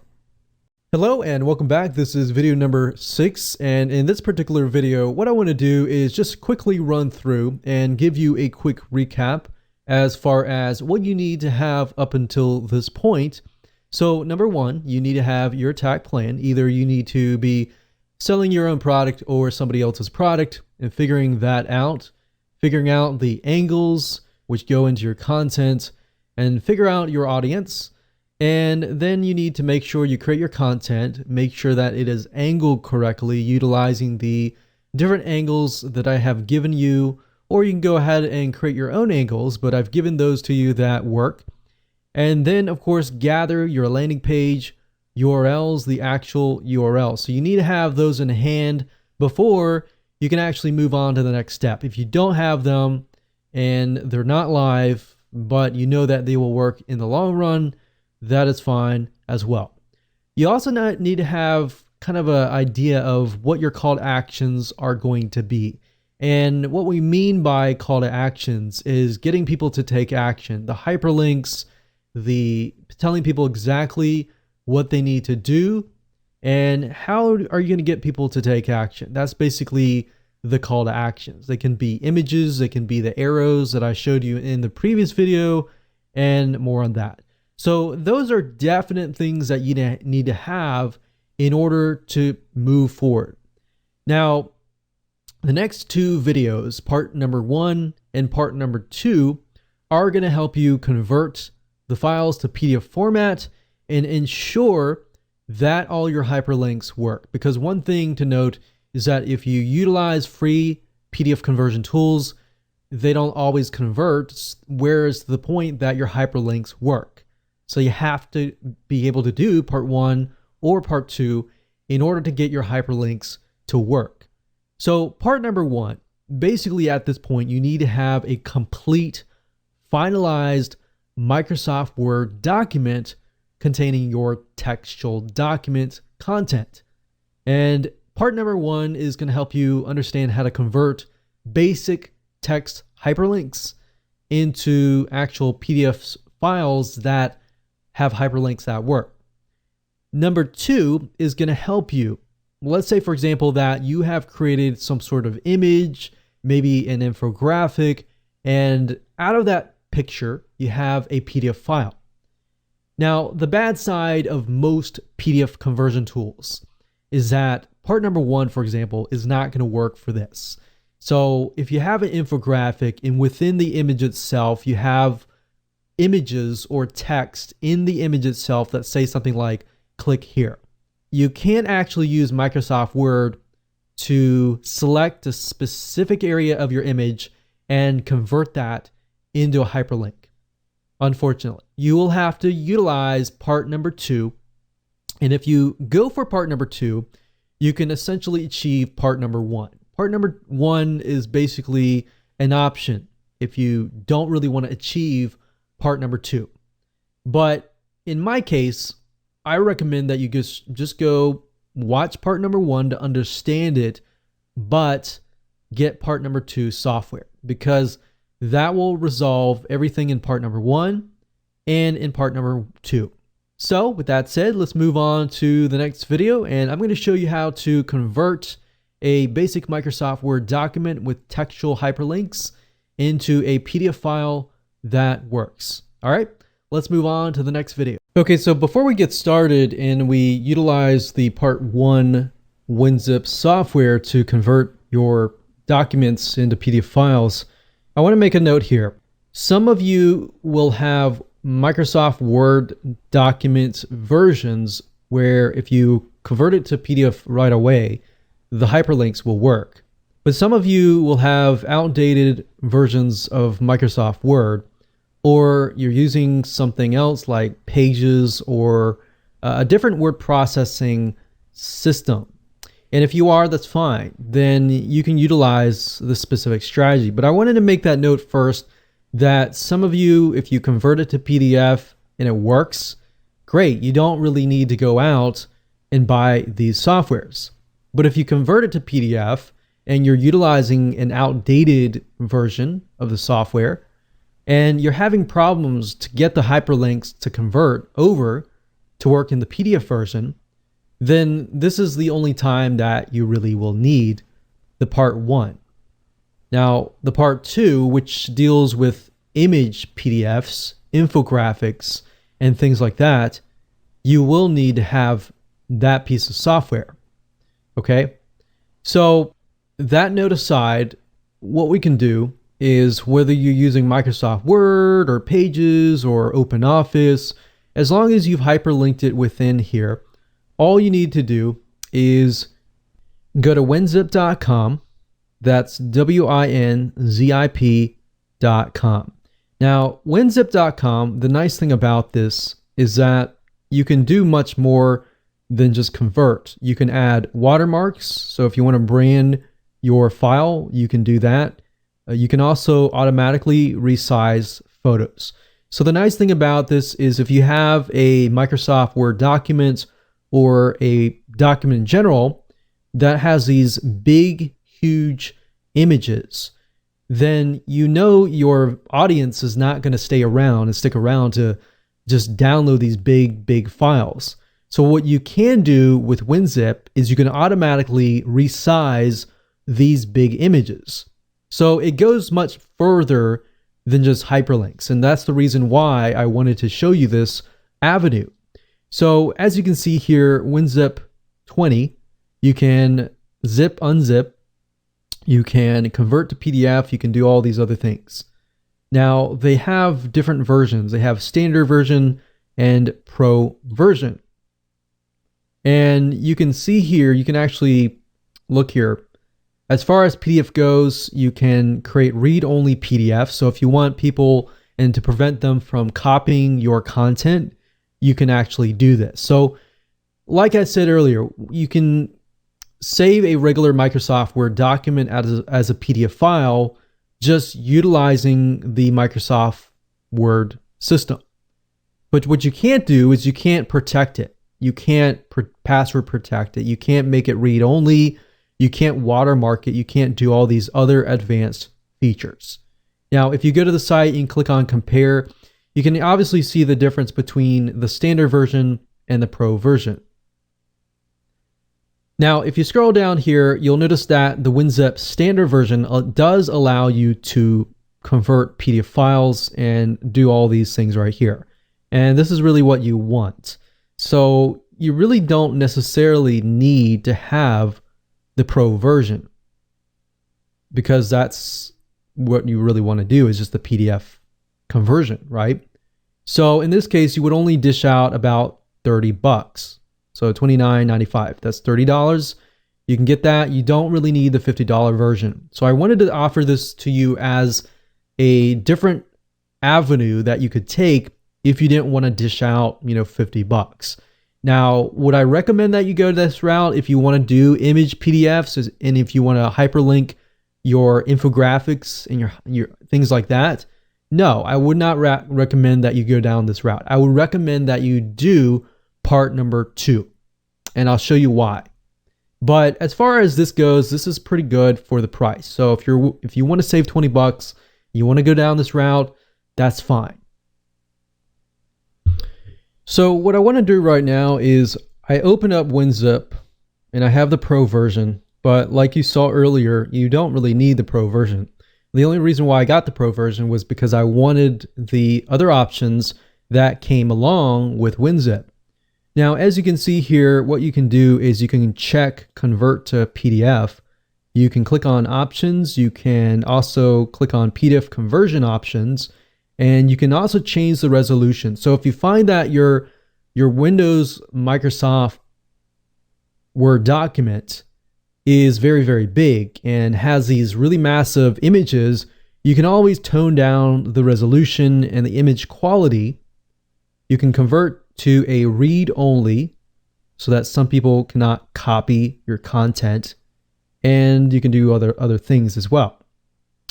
Hello and welcome back. This is video number 6, and in this particular video, what I want to do is just quickly run through and give you a quick recap as far as what you need to have up until this point. So number 1, you need to have your attack plan. Either you need to be selling your own product or somebody else's product and figuring that out, figuring out the angles which go into your content, and figure out your audience. And then you need to make sure you create your content, make sure that it is angled correctly, utilizing the different angles that I have given you, or you can go ahead and create your own angles, but I've given those to you that work. And then, of course, gather your landing page URLs, the actual URL. So you need to have those in hand before you can actually move on to the next step. If you don't have them and they're not live, but you know that they will work in the long run, that is fine as well. You also need to have kind of an idea of what your call to actions are going to be. And what we mean by call to actions is getting people to take action. The hyperlinks, the telling people exactly what they need to do, and how are you going to get people to take action. That's basically the call to actions. They can be images, they can be the arrows that I showed you in the previous video, and more on that. So those are definite things that you need to have in order to move forward. Now, the next 2 videos, part number 1 and part number 2, are going to help you convert the files to PDF format and ensure that all your hyperlinks work. Because one thing to note is that if you utilize free PDF conversion tools, they don't always convert, whereas the point that your hyperlinks work. So you have to be able to do part 1 or part 2 in order to get your hyperlinks to work. So part number 1, basically at this point, you need to have a complete, finalized Microsoft Word document containing your textual document content. And part number 1 is going to help you understand how to convert basic text hyperlinks into actual PDF files that have hyperlinks that work. Number 2 is going to help you. Let's say, for example, that you have created some sort of image, maybe an infographic, and out of that picture, you have a PDF file. Now, the bad side of most PDF conversion tools is that part number 1, for example, is not going to work for this. So if you have an infographic and within the image itself, you have images or text in the image itself that say something like, click here. You can't actually use Microsoft Word to select a specific area of your image and convert that into a hyperlink. Unfortunately, you will have to utilize part number 2. And if you go for part number 2, you can essentially achieve part number 1. Part number 1 is basically an option if you don't really want to achieve part number 2. But in my case, I recommend that you just go watch part number 1 to understand it, but get part number 2 software, because that will resolve everything in part number 1 and in part number 2. So with that said, let's move on to the next video, and I'm going to show you how to convert a basic Microsoft Word document with textual hyperlinks into a PDF file that works. All right, let's move on to the next video. Okay, so before we get started and we utilize the part 1 WinZip software to convert your documents into PDF files, I want to make a note here. Some of you will have Microsoft Word document versions where if you convert it to PDF right away, the hyperlinks will work. But some of you will have outdated versions of Microsoft Word, or you're using something else like Pages or a different word processing system. And if you are, that's fine. Then you can utilize this specific strategy. But I wanted to make that note first that some of you, if you convert it to PDF and it works, great. You don't really need to go out and buy these softwares. But if you convert it to PDF and you're utilizing an outdated version of the software and you're having problems to get the hyperlinks to convert over to work in the PDF version, then this is the only time that you really will need the part 1. Now, the part 2, which deals with image PDFs, infographics, and things like that, you will need to have that piece of software. Okay? So, that note aside, what we can do is whether you're using Microsoft Word or Pages or OpenOffice, as long as you've hyperlinked it within here, all you need to do is go to winzip.com. That's WINZIP.com. Now, winzip.com, the nice thing about this is that you can do much more than just convert. You can add watermarks. So if you want to brand your file, you can do that. You can also automatically resize photos. So the nice thing about this is if you have a Microsoft Word document or a document in general that has these big, huge images, then you know your audience is not going to stay around and stick around to just download these big files. So what you can do with WinZip is you can automatically resize these big images. So it goes much further than just hyperlinks. And that's the reason why I wanted to show you this avenue. So as you can see here, WinZip 20, you can zip, unzip, you can convert to PDF, you can do all these other things. Now they have different versions. They have standard version and pro version. And you can see here, you can actually look here. As far as PDF goes, you can create read-only PDF. So if you want people and to prevent them from copying your content, you can actually do this. So like I said earlier, you can save a regular Microsoft Word document as a PDF file just utilizing the Microsoft Word system. But what you can't do is you can't protect it. You can't password protect it. You can't make it read-only. You can't watermark it. You can't do all these other advanced features. Now, if you go to the site and click on compare, you can obviously see the difference between the standard version and the pro version. Now, if you scroll down here, you'll notice that the WinZip standard version does allow you to convert PDF files and do all these things right here. And this is really what you want. So you really don't necessarily need to have the pro version because that's what you really want to do is just the PDF conversion, right? So in this case, you would only dish out about $30. So $29.95, that's $30. You can get that. You don't really need the $50 version. So I wanted to offer this to you as a different avenue that you could take if you didn't want to dish out, $50. Now, would I recommend that you go this route if you want to do image PDFs and if you want to hyperlink your infographics and your things like that? No, I would not recommend that you go down this route. I would recommend that you do part number 2, and I'll show you why. But as far as this goes, this is pretty good for the price. So if you want to save $20, you want to go down this route, that's fine. So what I want to do right now is I open up WinZip and I have the pro version, but like you saw earlier, you don't really need the pro version. The only reason why I got the pro version was because I wanted the other options that came along with WinZip. Now, as you can see here, what you can do is you can check convert to PDF. You can click on options. You can also click on PDF conversion options, and you can also change the resolution. So if you find that your Windows Microsoft Word document is very, very big and has these really massive images, you can always tone down the resolution and the image quality. You can convert to a read-only. so that some people cannot copy your content, and you can do other things as well.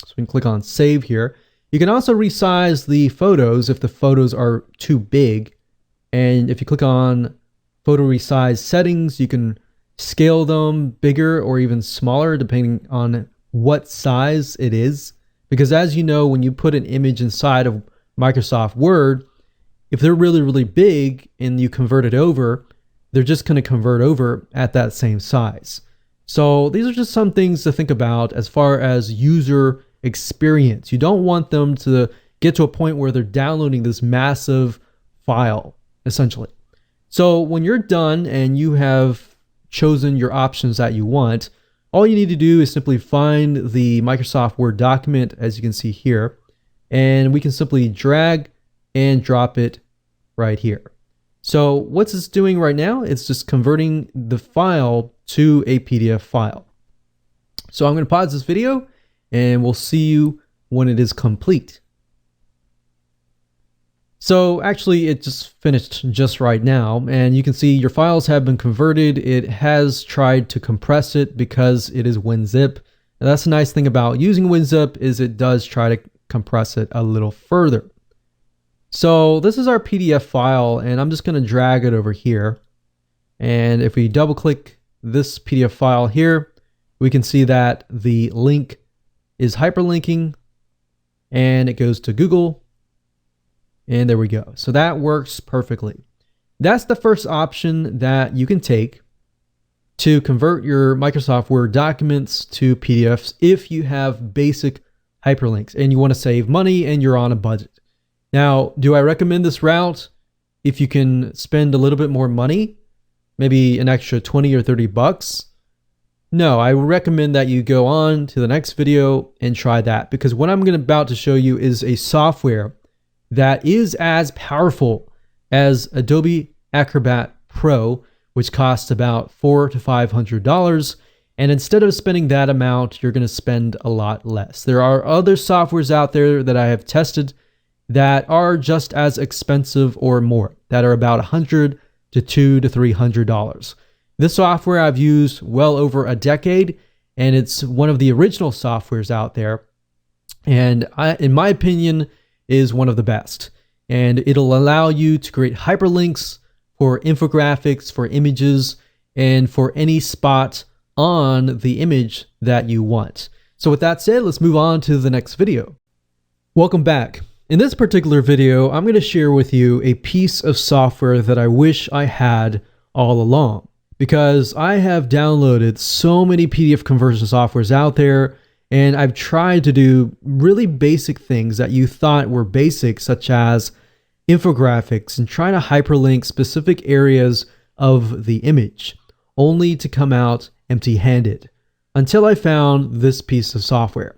So we can click on save here. You can also resize the photos if the photos are too big. And if you click on photo resize settings, you can scale them bigger or even smaller depending on what size it is. Because as you know, when you put an image inside of Microsoft Word, if they're really, really big and you convert it over, they're just going to convert over at that same size. So these are just some things to think about as far as user experience. You don't want them to get to a point where they're downloading this massive file, essentially. So when you're done and you have chosen your options that you want, all you need to do is simply find the Microsoft Word document, as you can see here, and we can simply drag and drop it right here. So what's this doing right now? It's just converting the file to a PDF file. So I'm going to pause this video and we'll see you when it is complete. So actually it just finished just right now, and you can see your files have been converted. It has tried to compress it because it is WinZip. And that's the nice thing about using WinZip is it does try to compress it a little further. So this is our PDF file, and I'm just going to drag it over here. And if we double click this PDF file here, we can see that the link is hyperlinking and it goes to Google. And there we go. So that works perfectly. That's the first option that you can take to convert your Microsoft Word documents to PDFs if you have basic hyperlinks and you want to save money and you're on a budget. Now, do I recommend this route if you can spend a little bit more money, maybe an extra 20 or 30 bucks? No, I would recommend that you go on to the next video and try that, because what I'm about to show you is a software that is as powerful as Adobe Acrobat Pro, which costs about $400 to $500. And instead of spending that amount, you're going to spend a lot less. There are other softwares out there that I have tested that are just as expensive or more, that are about $100 to $200 to $300. This software I've used well over a decade, and it's one of the original softwares out there. And in my opinion, is one of the best. And it'll allow you to create hyperlinks for infographics, for images, and for any spot on the image that you want. So with that said, let's move on to the next video. Welcome back. In this particular video, I'm going to share with you a piece of software that I wish I had all along, because I have downloaded so many PDF conversion softwares out there, and I've tried to do really basic things that you thought were basic, such as infographics and trying to hyperlink specific areas of the image, only to come out empty-handed, until I found this piece of software.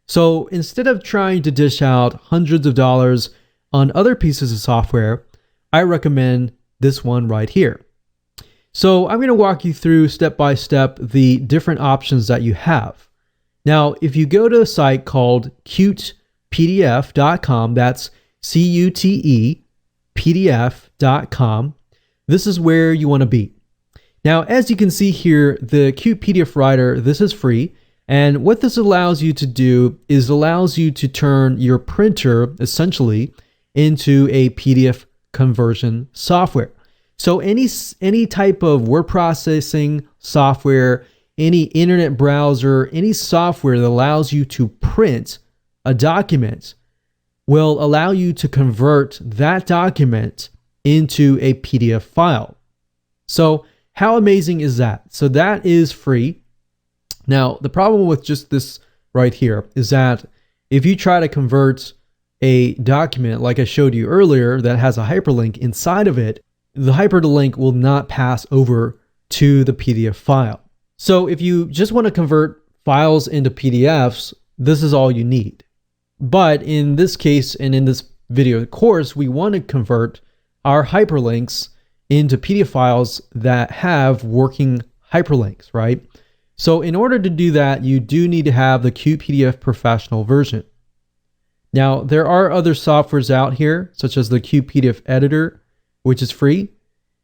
So instead of trying to dish out hundreds of dollars on other pieces of software, I recommend this one right here. So I'm going to walk you through step by step the different options that you have. Now, if you go to a site called CutePDF.com, that's CUTE PDF.com, this is where you want to be. Now, as you can see here, the Qt PDF Writer, this is free. And what this allows you to do is allows you to turn your printer essentially into a PDF conversion software. So any type of word processing software, any internet browser, any software that allows you to print a document will allow you to convert that document into a PDF file. So how amazing is that? So that is free. Now, the problem with just this right here is that if you try to convert a document like I showed you earlier that has a hyperlink inside of it, the hyperlink will not pass over to the PDF file. So if you just want to convert files into PDFs, this is all you need. But in this case, and in this video course, we want to convert our hyperlinks into PDF files that have working hyperlinks, right? So in order to do that, you do need to have the Qt PDF Professional version. Now, there are other softwares out here, such as the Qt PDF Editor, which is free.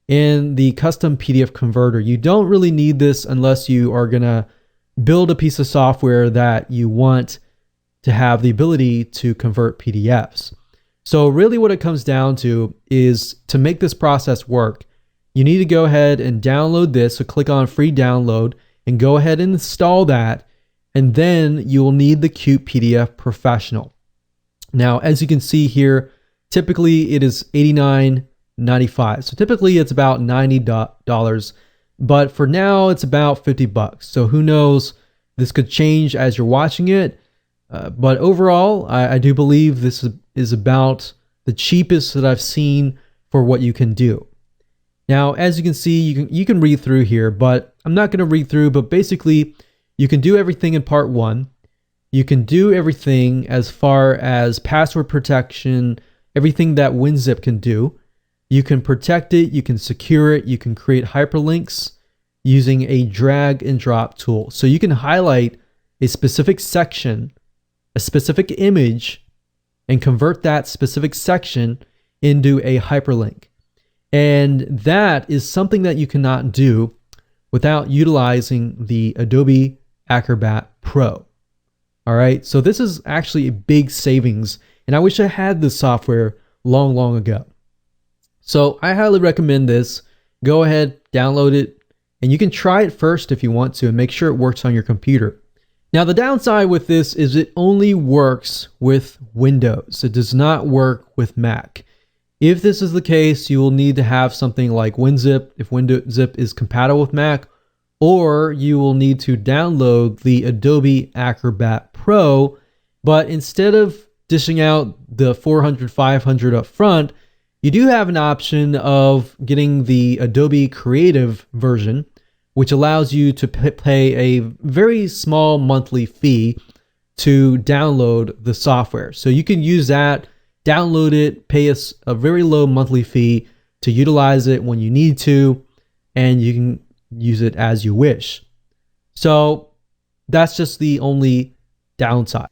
in the custom PDF converter. You don't really need this unless you are going to build a piece of software that you want to have the ability to convert PDFs. So really what it comes down to is, to make this process work, you need to go ahead and download this. So click on free download and go ahead and install that. And then you will need the Qt PDF Professional. Now, as you can see here, typically it is $89.95. So typically it's about $90, but for now it's about $50. So who knows, this could change as you're watching it. But overall, I do believe this is about the cheapest that I've seen for what you can do. Now, as you can see, you can read through here, but I'm not going to read through, but basically you can do everything in part 1. You can do everything as far as password protection, everything that WinZip can do. You can protect it, you can secure it, you can create hyperlinks using a drag and drop tool. So you can highlight a specific section, a specific image, and convert that specific section into a hyperlink. And that is something that you cannot do without utilizing the Adobe Acrobat Pro. All right, so this is actually a big savings, and I wish I had this software long ago. So I highly recommend this. Go ahead, download it, and you can try it first if you want to and make sure it works on your computer. Now, the downside with this is it only works with Windows. It does not work with Mac. If this is the case, you will need to have something like WinZip if WinZip is compatible with Mac, or you will need to download the Adobe Acrobat Pro. But instead of dishing out the $400, $500 up front, you do have an option of getting the Adobe Creative version, which allows you to pay a very small monthly fee to download the software. So you can use that, download it, pay us a very low monthly fee to utilize it when you need to, and you can use it as you wish. So that's just the only downside.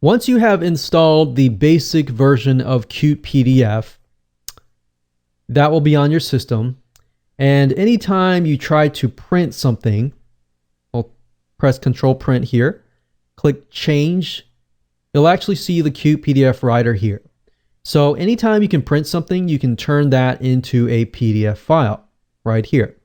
Once you have installed the basic version of Qt PDF, that will be on your system. And anytime you try to print something, I'll press Control Print here, click Change, you'll actually see the Qt PDF Writer here. So anytime you can print something, you can turn that into a PDF file right here.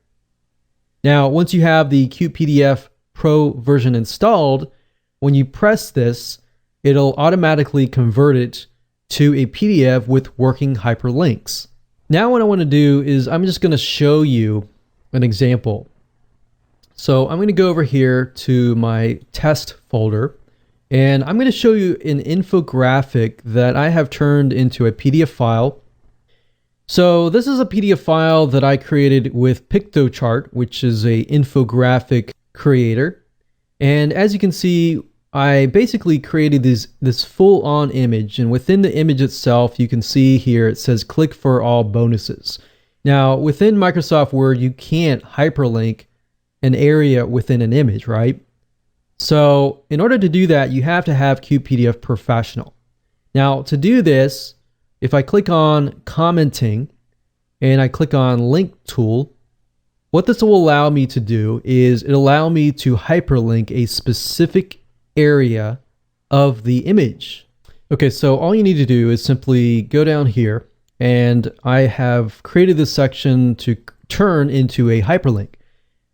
Now, once you have the Qt PDF Pro version installed, when you press this, it'll automatically convert it to a PDF with working hyperlinks. Now what I want to do is I'm just going to show you an example. So I'm going to go over here to my test folder, and I'm going to show you an infographic that I have turned into a PDF file. So this is a PDF file that I created with Piktochart, which is a infographic creator. And as you can see, I basically created this full-on image, and within the image itself, you can see here it says click for all bonuses. Now, within Microsoft Word, you can't hyperlink an area within an image, right? So in order to do that, you have to have Qt PDF Professional. Now, to do this, if I click on commenting and I click on link tool, what this will allow me to do is it'll allow me to hyperlink a specific area of the image. Okay, so all you need to do is simply go down here, and I have created this section to turn into a hyperlink.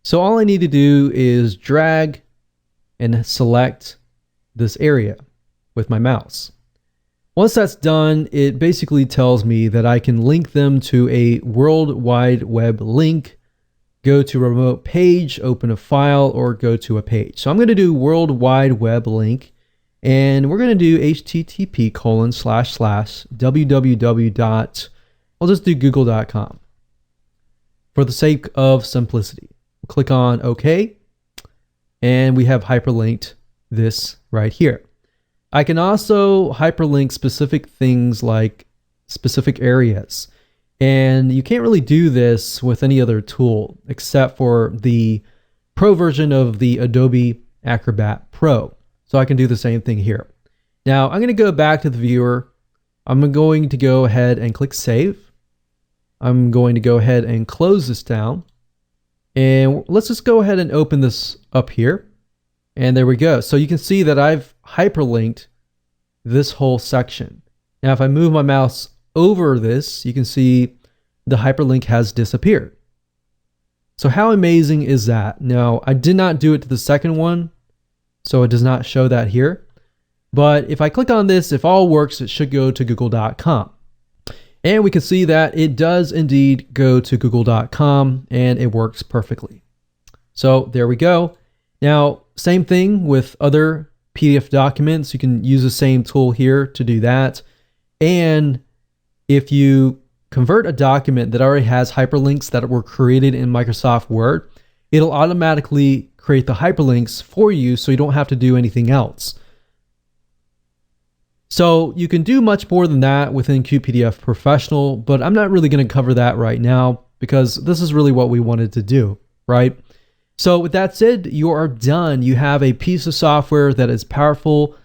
So all I need to do is drag and select this area with my mouse. Once that's done, it basically tells me that I can link them to a World Wide Web link, go to a remote page, open a file, or go to a page. So I'm going to do World Wide Web link, and we're going to do http://www. I'll just do google.com for the sake of simplicity. Click on OK, and we have hyperlinked this right here. I can also hyperlink specific things like specific areas. And you can't really do this with any other tool except for the Pro version of the Adobe Acrobat Pro. So I can do the same thing here. Now I'm going to go back to the viewer. I'm going to go ahead and click Save. I'm going to go ahead and close this down. And let's just go ahead and open this up here. And there we go. So you can see that I've hyperlinked this whole section. Now, if I move my mouse over this, you can see the hyperlink has disappeared. So how amazing is that? Now, I did not do it to the second one, so it does not show that here. But if I click on this, if all works, it should go to google.com. And we can see that it does indeed go to google.com and it works perfectly. So there we go. Now, same thing with other PDF documents. You can use the same tool here to do that. And if you convert a document that already has hyperlinks that were created in Microsoft Word, it'll automatically create the hyperlinks for you so you don't have to do anything else. So you can do much more than that within QPDF Professional, but I'm not really going to cover that right now because this is really what we wanted to do, right? So with that said, you are done. You have a piece of software that is powerful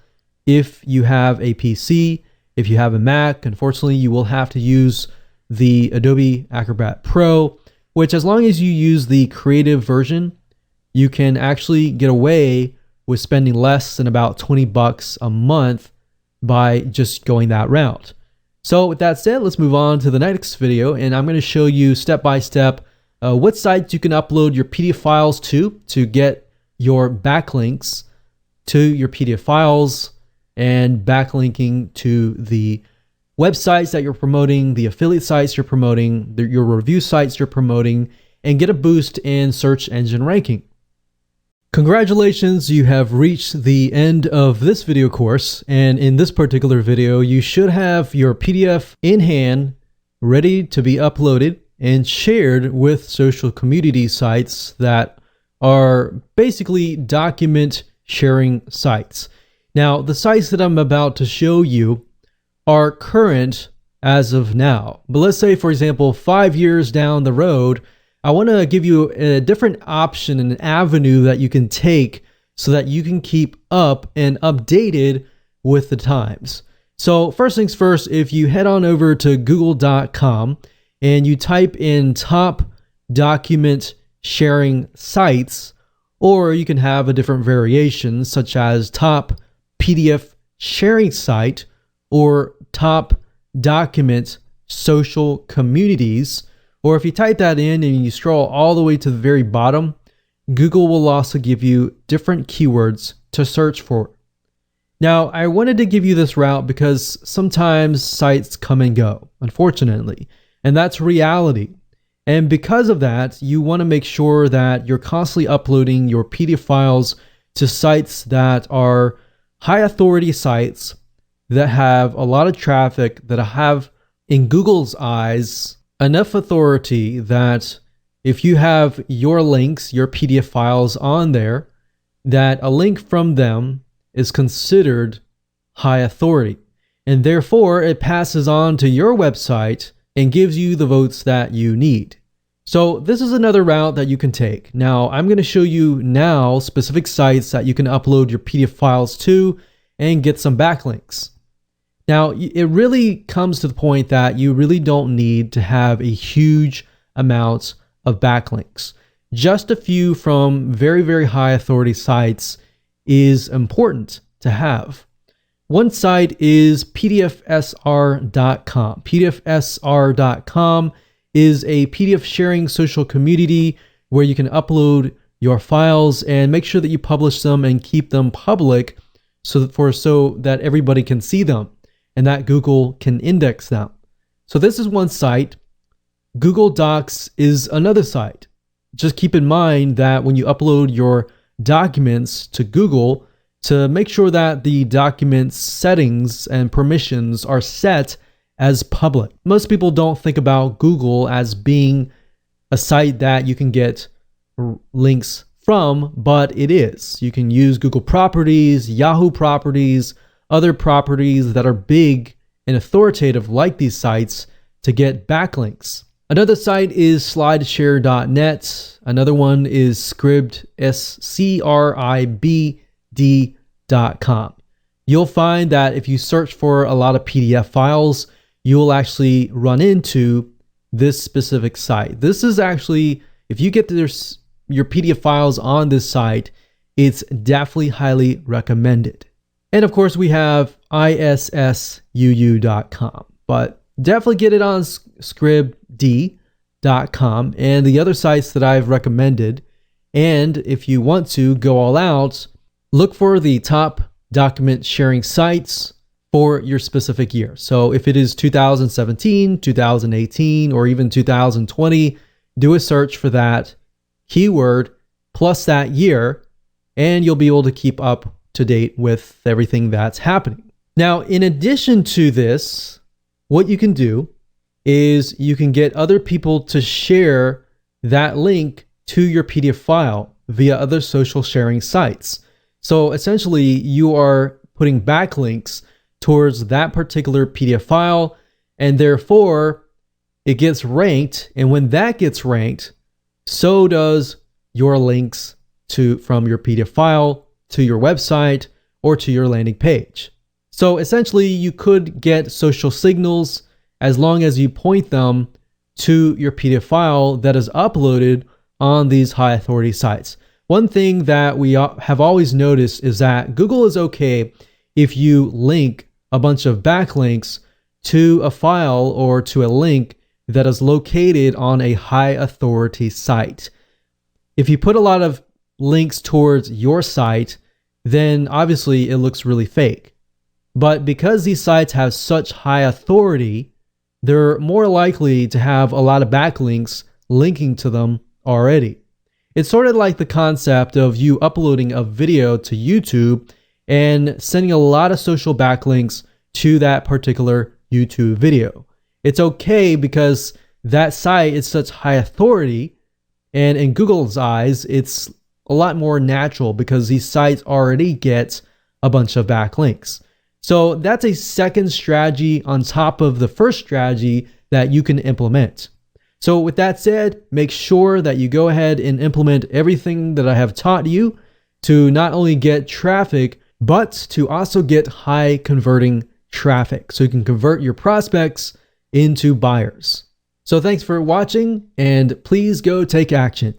if you have a PC. If you have a Mac, unfortunately, you will have to use the Adobe Acrobat Pro, which as long as you use the creative version, you can actually get away with spending less than about $20 a month by just going that route. So with that said, let's move on to the next video, and I'm going to show you step by step what sites you can upload your PDF files to get your backlinks to your PDF files and backlinking to the websites that you're promoting, the affiliate sites you're promoting, your review sites you're promoting, and get a boost in search engine ranking. Congratulations, you have reached the end of this video course, and in this particular video, you should have your PDF in hand, ready to be uploaded and shared with social community sites that are basically document sharing sites. Now, the sites that I'm about to show you are current as of now, but let's say, for example, 5 years down the road, I want to give you a different option and an avenue that you can take so that you can keep up and updated with the times. So first things first, if you head on over to google.com and you type in top document sharing sites, or you can have a different variation such as top PDF sharing site or top document social communities. Or if you type that in and you scroll all the way to the very bottom, Google will also give you different keywords to search for. Now, I wanted to give you this route because sometimes sites come and go, unfortunately, and that's reality. And because of that, you want to make sure that you're constantly uploading your PDF files to sites that are high authority sites that have a lot of traffic, that have, in Google's eyes, enough authority that if you have your links, your PDF files on there, that a link from them is considered high authority. And therefore, it passes on to your website and gives you the votes that you need. So this is another route that you can take. Now, I'm going to show you now specific sites that you can upload your PDF files to and get some backlinks. Now, it really comes to the point that you really don't need to have a huge amount of backlinks. Just a few from very, very high authority sites is important to have. One site is pdfsr.com. pdfsr.com is a PDF sharing social community where you can upload your files and make sure that you publish them and keep them public so that everybody can see them and that Google can index them. So this is one site. Google Docs is another site. Just keep in mind that when you upload your documents to Google, to make sure that the document settings and permissions are set as public. Most people don't think about Google as being a site that you can get links from, but it is. You can use Google Properties, Yahoo Properties, other properties that are big and authoritative like these sites to get backlinks. Another site is slideshare.net. Another one is Scribd, SCRIBD.com. You'll find that if you search for a lot of PDF files, you'll actually run into this specific site. This is actually, if you get your PDF files on this site, it's definitely highly recommended. And of course, we have issuu.com, but definitely get it on scribd.com and the other sites that I've recommended. And if you want to go all out, look for the top document sharing sites for your specific year. So if it is 2017, 2018, or even 2020, do a search for that keyword plus that year, and you'll be able to keep up to date with everything that's happening. Now, in addition to this, what you can do is you can get other people to share that link to your PDF file via other social sharing sites. So essentially, you are putting backlinks towards that particular PDF file, and therefore it gets ranked. And when that gets ranked, so does your links from your PDF file to your website or to your landing page. So essentially, you could get social signals as long as you point them to your PDF file that is uploaded on these high authority sites. One thing that we have always noticed is that Google is okay if you link a bunch of backlinks to a file or to a link that is located on a high authority site. If you put a lot of links towards your site, then obviously it looks really fake. But because these sites have such high authority, they're more likely to have a lot of backlinks linking to them already. It's sort of like the concept of you uploading a video to YouTube and sending a lot of social backlinks to that particular YouTube video. It's okay because that site is such high authority, and in Google's eyes, it's a lot more natural because these sites already get a bunch of backlinks. So that's a second strategy on top of the first strategy that you can implement. So with that said, make sure that you go ahead and implement everything that I have taught you to not only get traffic, but to also get high converting traffic so you can convert your prospects into buyers. So thanks for watching, and please go take action.